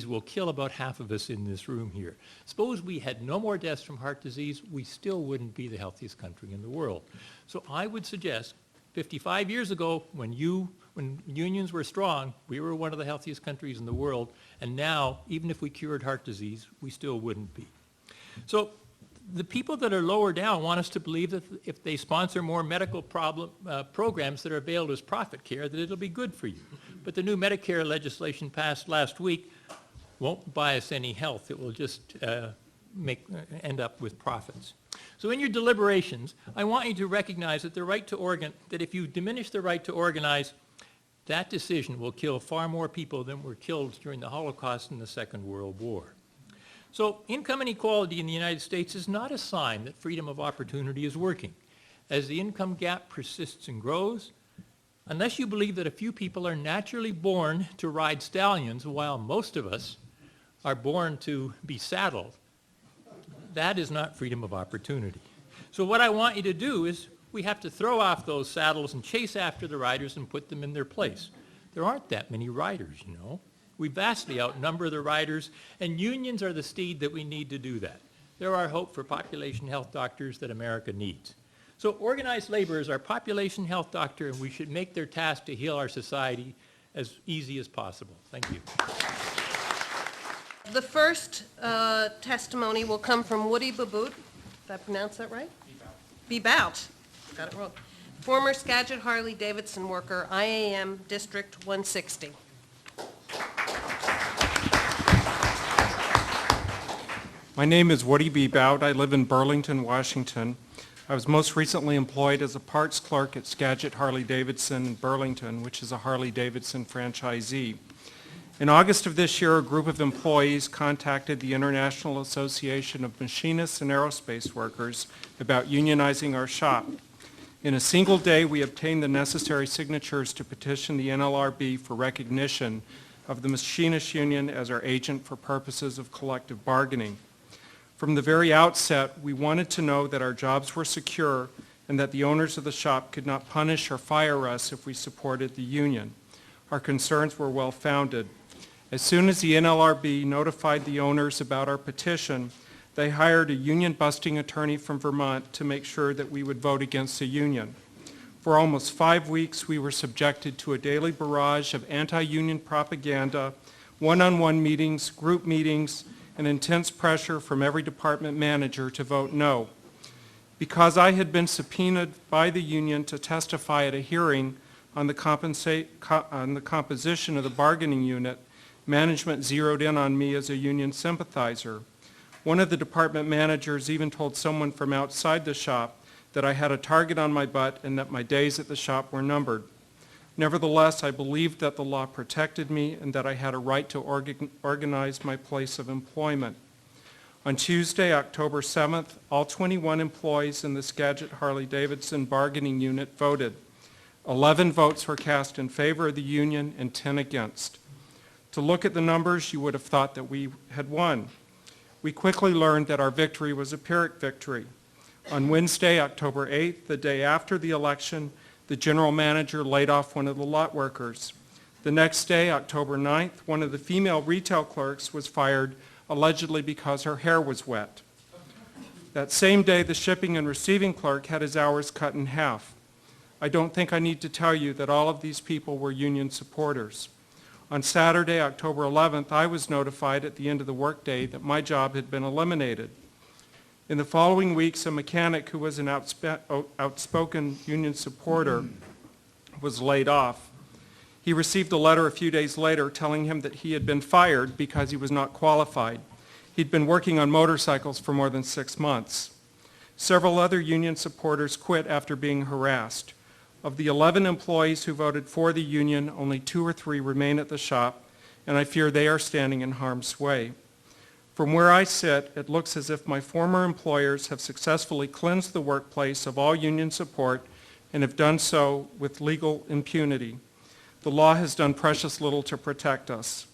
will kill about half of us in this room here. Suppose we had no more deaths from heart disease, we still wouldn't be the healthiest country in the world. So I would suggest 55 years ago, when unions were strong, we were one of the healthiest countries in the world, and now, even if we cured heart disease, we still wouldn't be. So the people that are lower down want us to believe that if they sponsor more medical programs that are billed as profit care, that it'll be good for you. But the new Medicare legislation passed last week won't buy us any health. It will just end up with profits. So in your deliberations, I want you to recognize that that if you diminish the right to organize, that decision will kill far more people than were killed during the Holocaust and the Second World War. So income inequality in the United States is not a sign that freedom of opportunity is working. As the income gap persists and grows, unless you believe that a few people are naturally born to ride stallions while most of us are born to be saddled, that is not freedom of opportunity. So what I want you to do is we have to throw off those saddles and chase after the riders and put them in their place. There aren't that many riders, you know. We vastly outnumber the riders, and unions are the steed that we need to do that. They're our hope for population health doctors that America needs. So organized labor is our population health doctor, and we should make their task to heal our society as easy as possible. Thank you. The first testimony will come from Woody Babout. Did I pronounce that right? Bebout. Got it wrong. Former Skagit Harley-Davidson worker, IAM District 160. My name is Woody Bebout. I live in Burlington, Washington. I was most recently employed as a parts clerk at Skagit Harley-Davidson in Burlington, which is a Harley-Davidson franchisee. In August of this year, a group of employees contacted the International Association of Machinists and Aerospace Workers about unionizing our shop. In a single day, we obtained the necessary signatures to petition the NLRB for recognition of the Machinists Union as our agent for purposes of collective bargaining. From the very outset, we wanted to know that our jobs were secure and that the owners of the shop could not punish or fire us if we supported the union. Our concerns were well-founded. As soon as the NLRB notified the owners about our petition, they hired a union-busting attorney from Vermont to make sure that we would vote against the union. For almost 5 weeks, we were subjected to a daily barrage of anti-union propaganda, one-on-one meetings, group meetings, and intense pressure from every department manager to vote no. Because I had been subpoenaed by the union to testify at a hearing on the composition of the bargaining unit, management zeroed in on me as a union sympathizer. One of the department managers even told someone from outside the shop that I had a target on my butt and that my days at the shop were numbered. Nevertheless, I believed that the law protected me and that I had a right to organize my place of employment. On Tuesday, October 7th, all 21 employees in the Skagit Harley-Davidson bargaining unit voted. 11 votes were cast in favor of the union and 10 against. To look at the numbers, you would have thought that we had won. We quickly learned that our victory was a Pyrrhic victory. On Wednesday, October 8th, the day after the election, the general manager laid off one of the lot workers. The next day, October 9th, one of the female retail clerks was fired, allegedly because her hair was wet. That same day, the shipping and receiving clerk had his hours cut in half. I don't think I need to tell you that all of these people were union supporters. On Saturday, October 11th, I was notified at the end of the workday that my job had been eliminated. In the following weeks, a mechanic who was an outspoken union supporter was laid off. He received a letter a few days later telling him that he had been fired because he was not qualified. He'd been working on motorcycles for more than 6 months. Several other union supporters quit after being harassed. Of the 11 employees who voted for the union, only 2 or 3 remain at the shop, and I fear they are standing in harm's way. From where I sit, it looks as if my former employers have successfully cleansed the workplace of all union support and have done so with legal impunity. The law has done precious little to protect us.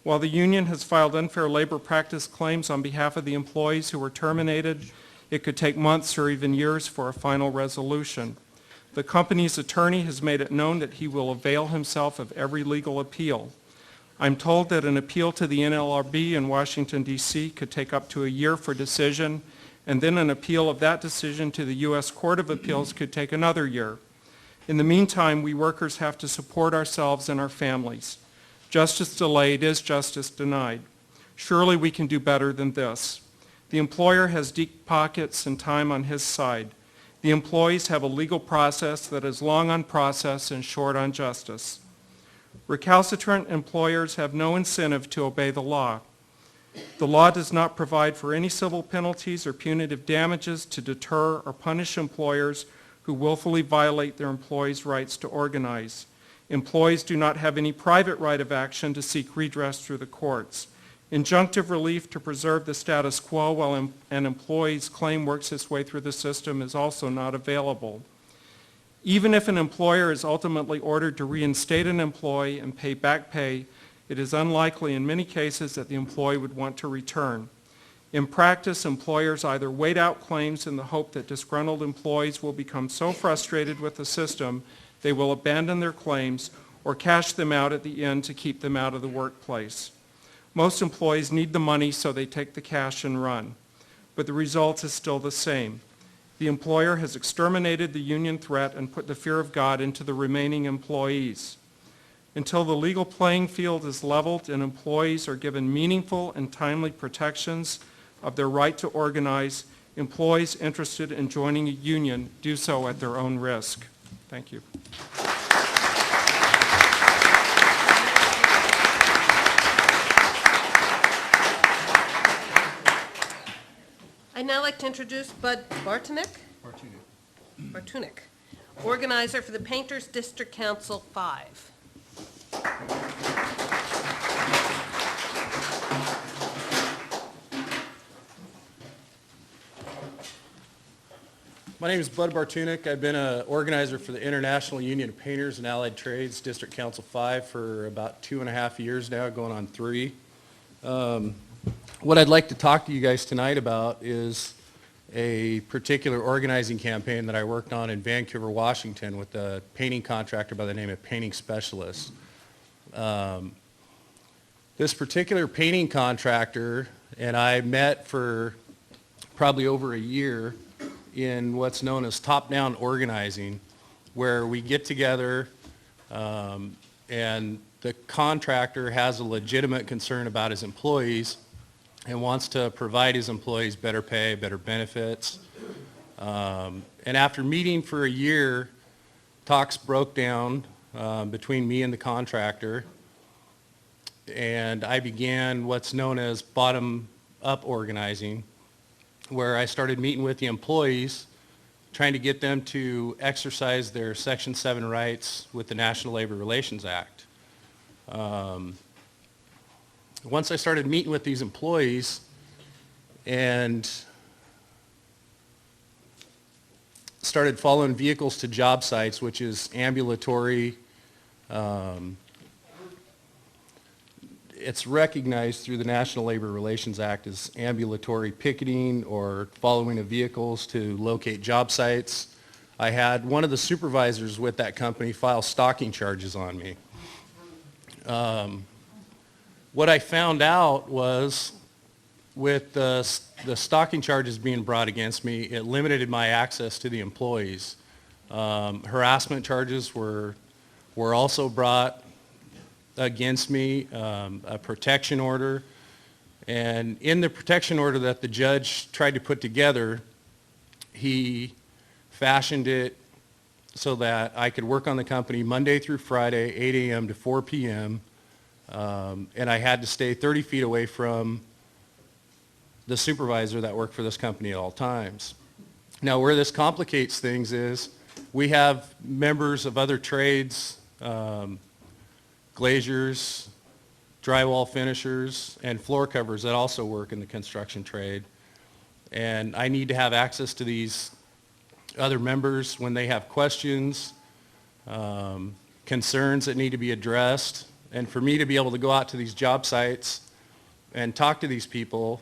While the union has filed unfair labor practice claims on behalf of the employees who were terminated, it could take months or even years for a final resolution. The company's attorney has made it known that he will avail himself of every legal appeal. I'm told that an appeal to the NLRB in Washington, D.C. could take up to a year for decision, and then an appeal of that decision to the U.S. Court of Appeals could take another year. In the meantime, we workers have to support ourselves and our families. Justice delayed is justice denied. Surely we can do better than this. The employer has deep pockets and time on his side. The employees have a legal process that is long on process and short on justice. Recalcitrant employers have no incentive to obey the law. The law does not provide for any civil penalties or punitive damages to deter or punish employers who willfully violate their employees' rights to organize. Employees do not have any private right of action to seek redress through the courts. Injunctive relief to preserve the status quo while an employee's claim works its way through the system is also not available. Even if an employer is ultimately ordered to reinstate an employee and pay back pay, it is unlikely in many cases that the employee would want to return. In practice, employers either wait out claims in the hope that disgruntled employees will become so frustrated with the system they will abandon their claims or cash them out at the end to keep them out of the workplace. Most employees need the money, so they take the cash and run. But the result is still the same. The employer has exterminated the union threat and put the fear of God into the remaining employees. Until the legal playing field is leveled and employees are given meaningful and timely protections of their right to organize, employees interested in joining a union do so at their own risk. Thank you. I'd now like to introduce Bud Bartunek, organizer for the Painters District Council 5. My name is Bud Bartunek. I've been an organizer for the International Union of Painters and Allied Trades, District Council 5, for about 2.5 years now, going on 3. What I'd like to talk to you guys tonight about is a particular organizing campaign that I worked on in Vancouver, Washington with a painting contractor by the name of Painting Specialists. This particular painting contractor and I met for probably over a year in what's known as top-down organizing, where we get together and the contractor has a legitimate concern about his employees and wants to provide his employees better pay, better benefits. And after meeting for a year, talks broke down between me and the contractor, and I began what's known as bottom-up organizing, where I started meeting with the employees, trying to get them to exercise their Section 7 rights with the National Labor Relations Act. Once I started meeting with these employees and started following vehicles to job sites, which is ambulatory, it's recognized through the National Labor Relations Act as ambulatory picketing or following of vehicles to locate job sites. I had one of the supervisors with that company file stalking charges on me. What I found out was with the stalking charges being brought against me, it limited my access to the employees. Harassment charges were also brought against me, a protection order. And in the protection order that the judge tried to put together, he fashioned it so that I could work on the company Monday through Friday, 8 a.m. to 4 p.m., and I had to stay 30 feet away from the supervisor that worked for this company at all times. Now, where this complicates things is we have members of other trades, glaziers, drywall finishers, and floor covers that also work in the construction trade. And I need to have access to these other members when they have questions, concerns that need to be addressed. And for me to be able to go out to these job sites and talk to these people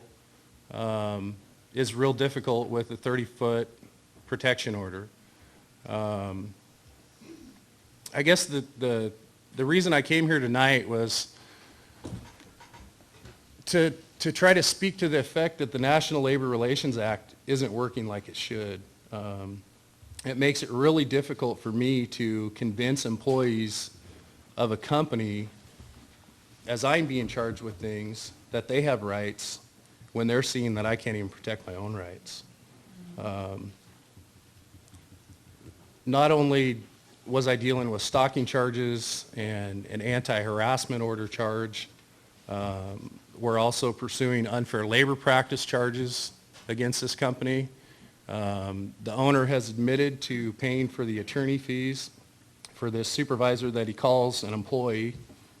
is real difficult with a 30-foot protection order. I guess the reason I came here tonight was to try to speak to the effect that the National Labor Relations Act isn't working like it should. It makes it really difficult for me to convince employees of a company, as I'm being charged with things, that they have rights when they're seeing that I can't even protect my own rights. Not only was I dealing with stalking charges and an anti-harassment order charge, we're also pursuing unfair labor practice charges against this company. The owner has admitted to paying for the attorney fees for this supervisor that he calls an employee,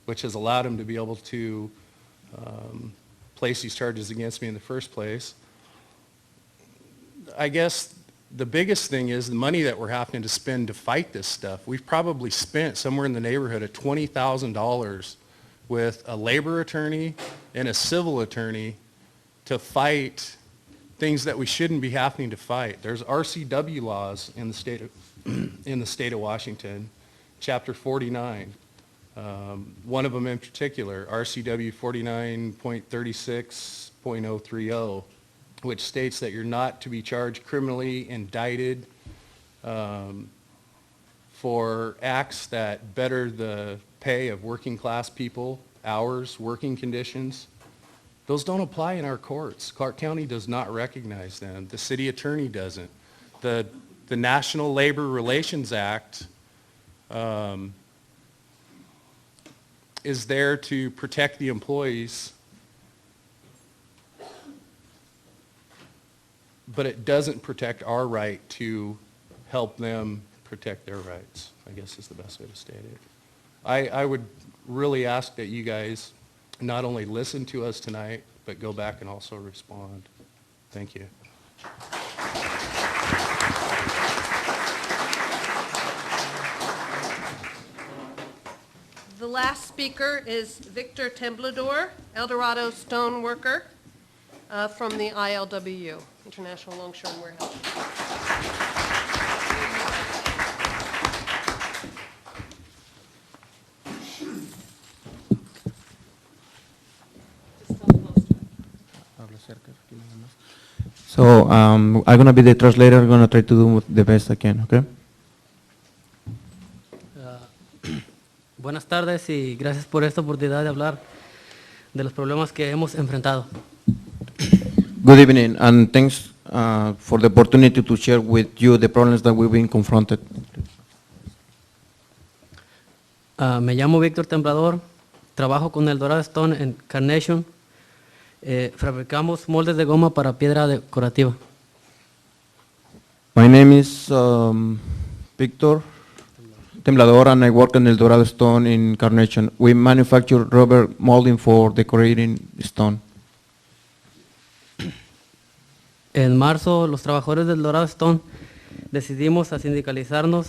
which has allowed him to be able to place these charges against me in the first place. I guess the biggest thing is the money that we're having to spend to fight this stuff. We've probably spent somewhere in the neighborhood of $20,000 with a labor attorney and a civil attorney to fight things that we shouldn't be having to fight. There's RCW laws in the state of Washington, Chapter 49. One of them in particular, RCW 49.36.030, which states that you're not to be charged criminally indicted for acts that better the pay of working class people, hours, working conditions. Those don't apply in our courts. Clark County does not recognize them. The city attorney doesn't. The National Labor Relations Act is there to protect the employees, but it doesn't protect our right to help them protect their rights, I guess is the best way to state it. I would really ask that you guys not only listen to us tonight, but go back and also respond. Thank you. The last speaker is Victor Temblador, Eldorado Stoneworker from the ILWU. International Longshore and Warehouse. So I'm gonna be the translator. I'm gonna try to do the best I can. Okay. Buenas tardes y gracias por esta oportunidad de hablar de los problemas que hemos enfrentado. Good evening, and thanks for the opportunity to share with you the problems that we've been confronted. Me llamo Víctor Temblador, trabajo con el Dorado Stone en Carnation. Fabricamos moldes de goma para piedra decorativa. My name is Victor Temblador, and I work in El Dorado Stone in Carnation. We manufacture rubber molding for decorating stone. En marzo, los trabajadores del Dorado Stone decidimos a sindicalizarnos.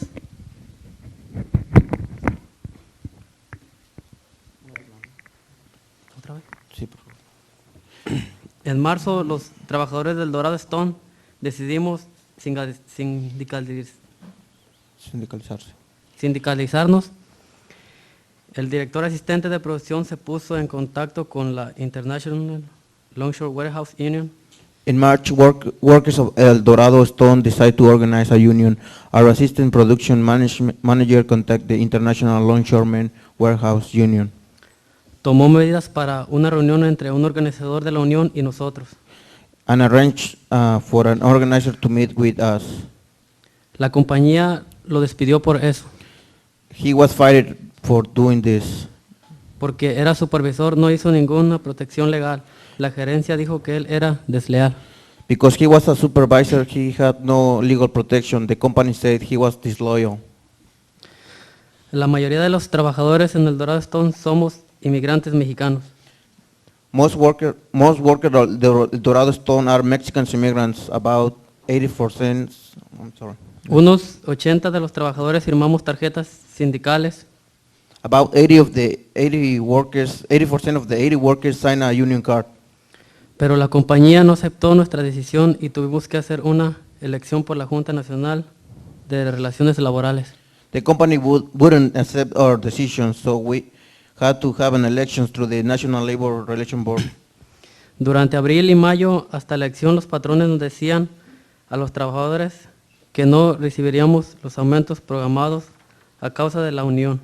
¿Otra vez? Sí, por favor. En marzo, los trabajadores del Dorado Stone decidimos sindicalizarnos. El director asistente de producción se puso en contacto con la International Longshore Warehouse Union. In March, workers of El Dorado Stone decided to organize a union. Our assistant production manager contacted the International Longshoremen Warehouse Union. Tomó medidas para una reunión entre un organizador de la unión y nosotros. And arranged for an organizer to meet with us. La compañía lo despidió por eso, He was fired for doing this porque era supervisor, no hizo ninguna protección legal. La gerencia dijo que él era desleal. because he was a supervisor. He had no legal protection. The company said he was disloyal. La mayoría de los trabajadores en el Dorado Stone somos inmigrantes mexicanos. Most workers of the Dorado Stone are Mexican immigrants. About 80%. I'm sorry. Unos 80 de los trabajadores firmamos tarjetas sindicales. About 80% of the 80 workers sign a union card. Pero la compañía no aceptó nuestra decisión y tuvimos que hacer una elección por la Junta Nacional de Relaciones Laborales. The company wouldn't accept our decision, so we had to have an election through the National Labor Relations Board. Durante abril y mayo, hasta la elección, los patrones nos decían a los trabajadores que no recibiríamos los aumentos programados a causa de la unión.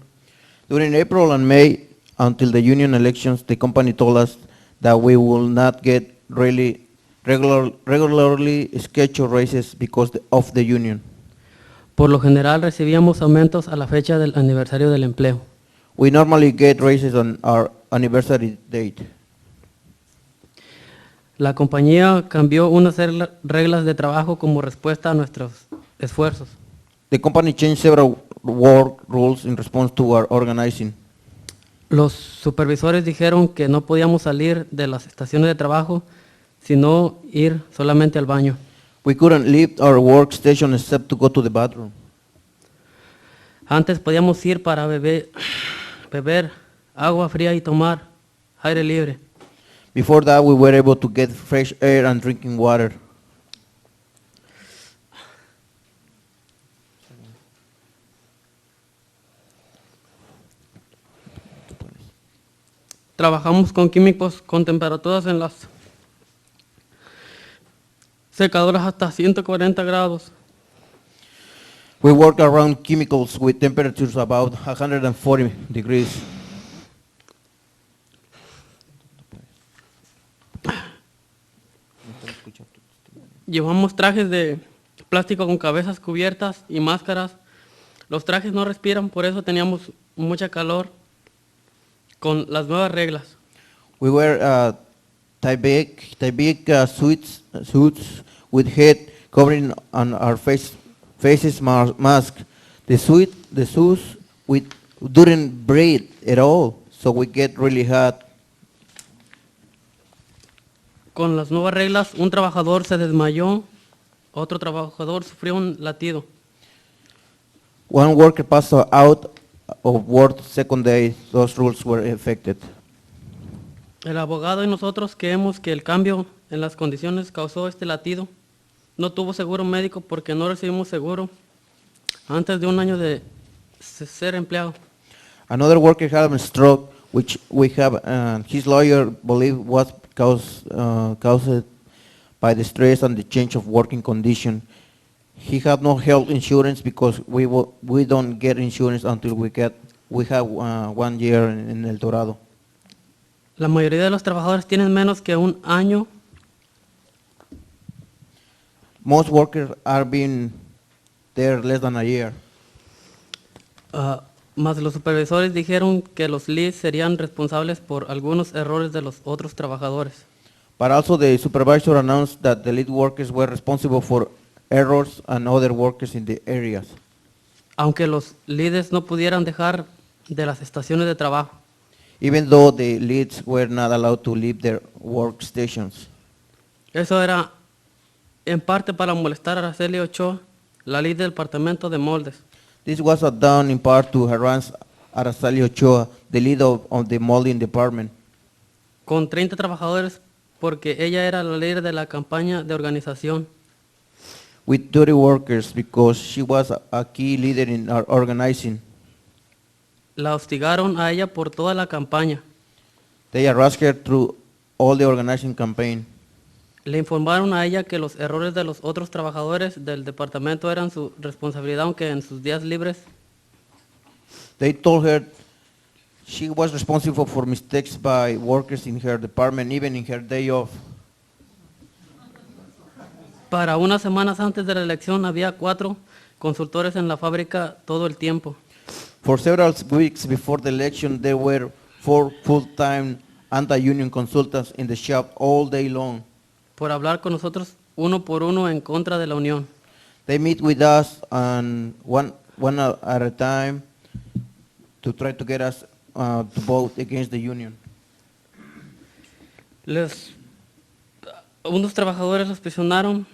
During April and May, until the union elections, the company told us that we will not get regularly scheduled raises because of the union. Por lo general recibíamos aumentos a la fecha del aniversario del empleo. We normally get raises on our anniversary date. La compañía cambió unas reglas de trabajo como respuesta a nuestros esfuerzos. The company changed several work rules in response to our organizing. Los supervisores dijeron que no podíamos salir de las estaciones de trabajo, sino ir solamente al baño. We couldn't leave our workstation except to go to the bathroom. Antes podíamos ir para beber agua fría y tomar aire libre. Before that, we were able to get fresh air and drinking water. Trabajamos con químicos con temperaturas en las secadoras hasta 140 grados. We work around chemicals with temperatures about 140 degrees. Llevamos trajes de plástico con cabezas cubiertas y máscaras. Los trajes no respiran, por eso teníamos mucha calor con las nuevas reglas. We wear Tyvek suits with head covering on our faces mask. The suits we didn't breathe at all, so we get really hot. Con las nuevas reglas, un trabajador se desmayó, otro trabajador sufrió un latido. One worker passed out of work second day. Those rules were affected. El abogado y nosotros creemos que el cambio en las condiciones causó este latido. no tuvo seguro médico porque no recibimos seguro antes de un año de ser empleado. Another worker had a stroke, which we have, his lawyer believed was caused by the stress and the change of working condition. He had no health insurance because we don't get insurance until we have 1 year in El Dorado. La mayoría de los trabajadores tienen menos que un año. Most workers are being there less than a year. Más los supervisores dijeron que los leads serían responsables por algunos errores de los otros trabajadores. But also the supervisor announced that the lead workers were responsible for errors and other workers in the areas. Aunque los líderes no pudieran dejar de las estaciones de trabajo. Even though the leads were not allowed to leave their workstations. Eso era en parte para molestar a Araceli Ochoa, la líder del departamento de moldes. This was done in part to harass Araceli Ochoa, the leader of the molding department. Con 30 trabajadores porque ella era la líder de la campaña de organización. With 30 workers because she was a key leader in our organizing. La hostigaron a ella por toda la campaña. They harassed her through all the organizing campaign. Le informaron a ella que los errores de los otros trabajadores del departamento eran su responsabilidad, aunque en sus días libres. They told her she was responsible for mistakes by workers in her department, even in her day off. Para unas semanas antes de la elección había 4 consultores en la fábrica todo el tiempo. For several weeks before the election, there were 4 full-time anti-union consultants in the shop all day long. Por hablar con nosotros uno por uno en contra de la unión. They meet with us and one at a time to try to get us to vote against the union. Unos trabajadores los presionaron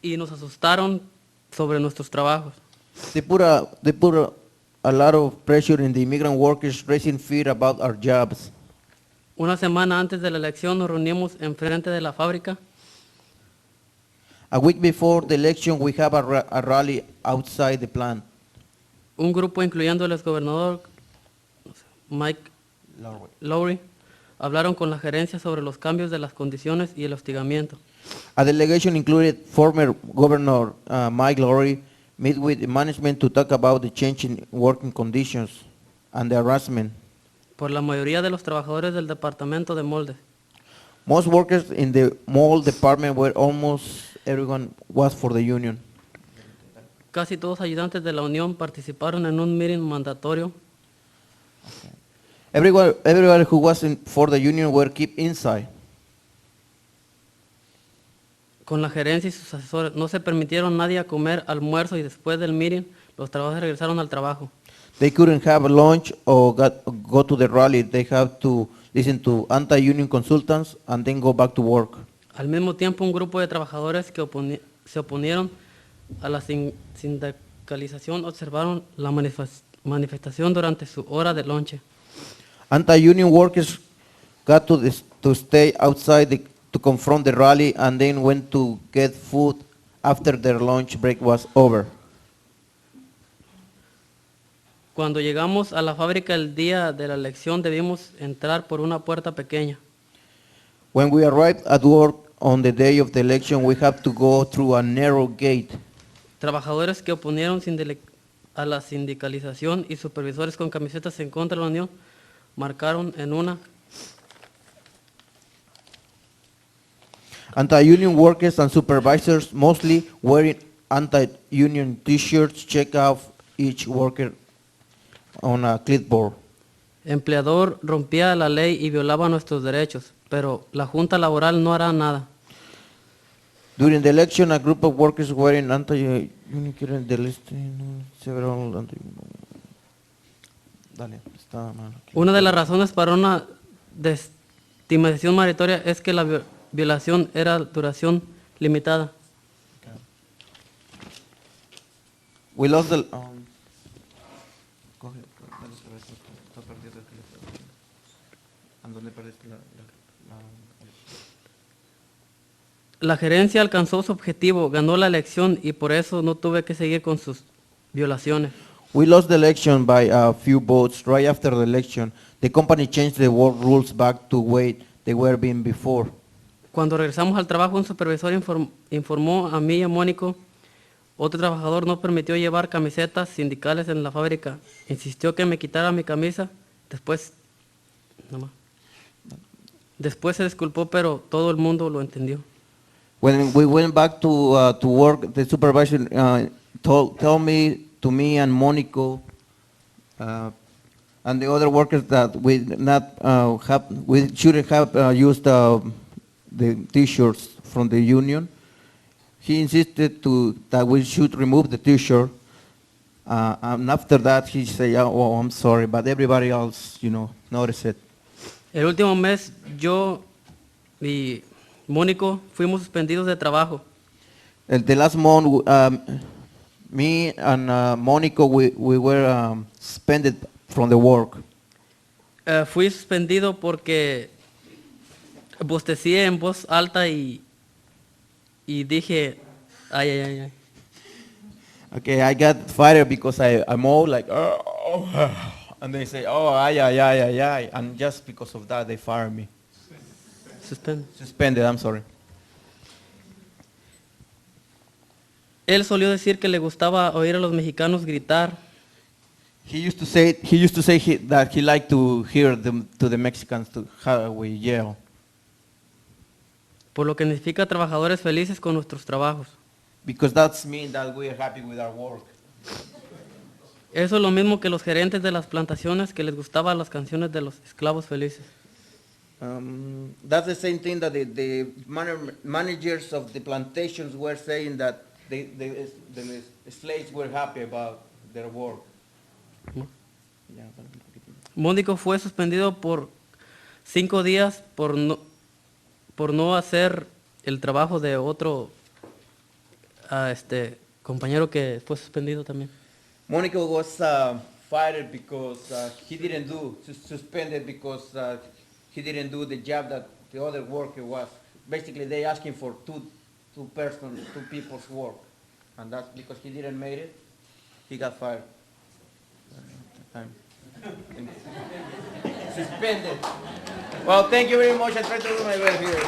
y nos asustaron sobre nuestros trabajos. They put a lot of pressure in the immigrant workers, raising fear about our jobs. Una semana antes de la elección nos reunimos enfrente de la fábrica. A week before the election, we have a rally outside the plant. Un grupo incluyendo el exgobernador Mike Lowry hablaron con la gerencia sobre los cambios de las condiciones y el hostigamiento. A delegation included former Governor Mike Lowry met with the management to talk about the change in working conditions and the harassment. Por la mayoría de los trabajadores del departamento de molde. Most workers in the mold department were almost everyone was for the union. Casi todos ayudantes de la unión participaron en un meeting mandatorio. Everyone who was for the union were kept inside. Con la gerencia y sus asesores no se permitieron nadie a comer almuerzo y después del meeting los trabajadores regresaron al trabajo. They couldn't have lunch or go to the rally. They have to listen to anti-union consultants and then go back to work. Al mismo tiempo, un grupo de trabajadores que se oponieron a la sindicalización observaron la manifestación durante su hora de lonche. Anti-union workers got to stay outside to confront the rally and then went to get food after their lunch break was over. Cuando llegamos a la fábrica el día de la elección debimos entrar por una puerta pequeña. When we arrived at work on the day of the election, we have to go through a narrow gate. Trabajadores que oponieron a la sindicalización y supervisores con camisetas en contra de la unión marcaron en una. Anti-union workers and supervisors, mostly wearing anti-union t-shirts, check off each worker on a clipboard. Empleador rompía la ley y violaba nuestros derechos, pero la Junta Laboral no hará nada. During the election, a group of workers wearing anti-union the list several Una de las razones para una desestimación meritoria es que la violación era duración limitada. We lost the La gerencia alcanzó su objetivo, ganó la elección y por eso no tuve que seguir con sus violaciones. We lost the election by a few votes. Right after the election, the company changed the work rules back to way they were being before. Cuando regresamos al trabajo, un supervisor informó a mí y a Mónico. Otro trabajador no permitió llevar camisetas sindicales en la fábrica. Insistió que me quitara mi camisa. Después se disculpó, pero todo el mundo lo entendió. When we went back to work, the supervisor told me and Monico and the other workers that we shouldn't have used the T-shirts from the union. He insisted that we should remove the T-shirt, and after that he said, "Oh, I'm sorry," but everybody else, noticed it. El último mes, yo y Mónico fuimos suspendidos de trabajo. The last month, me and Monico, we were suspended from the work. Fui suspendido porque bostecé en voz alta y dije, ay, ay, ay, ay. Okay, I got fired because I'm all like, oh, and they say, oh, ay, and just because of that, they fired me. Suspended, I'm sorry. Él solía decir que le gustaba oír a los mexicanos gritar. He used to say that he liked to hear to the Mexicans to how we yell. Por lo que significa trabajadores felices con nuestros trabajos. Because that means that we are happy with our work. Eso es lo mismo que los gerentes de las plantaciones que les gustaban las canciones de los esclavos felices. That's the same thing that the managers of the plantations were saying, that the slaves were happy about their work. Mónico fue suspendido por 5 días por no hacer el trabajo de otro compañero que fue suspendido también. Monica was fired because he didn't suspended because he didn't do the job that the other worker was. Basically, they asking for two people's work, and that's because he didn't make it. He got fired. Suspended. Well, thank you very much. I tried to do my best here.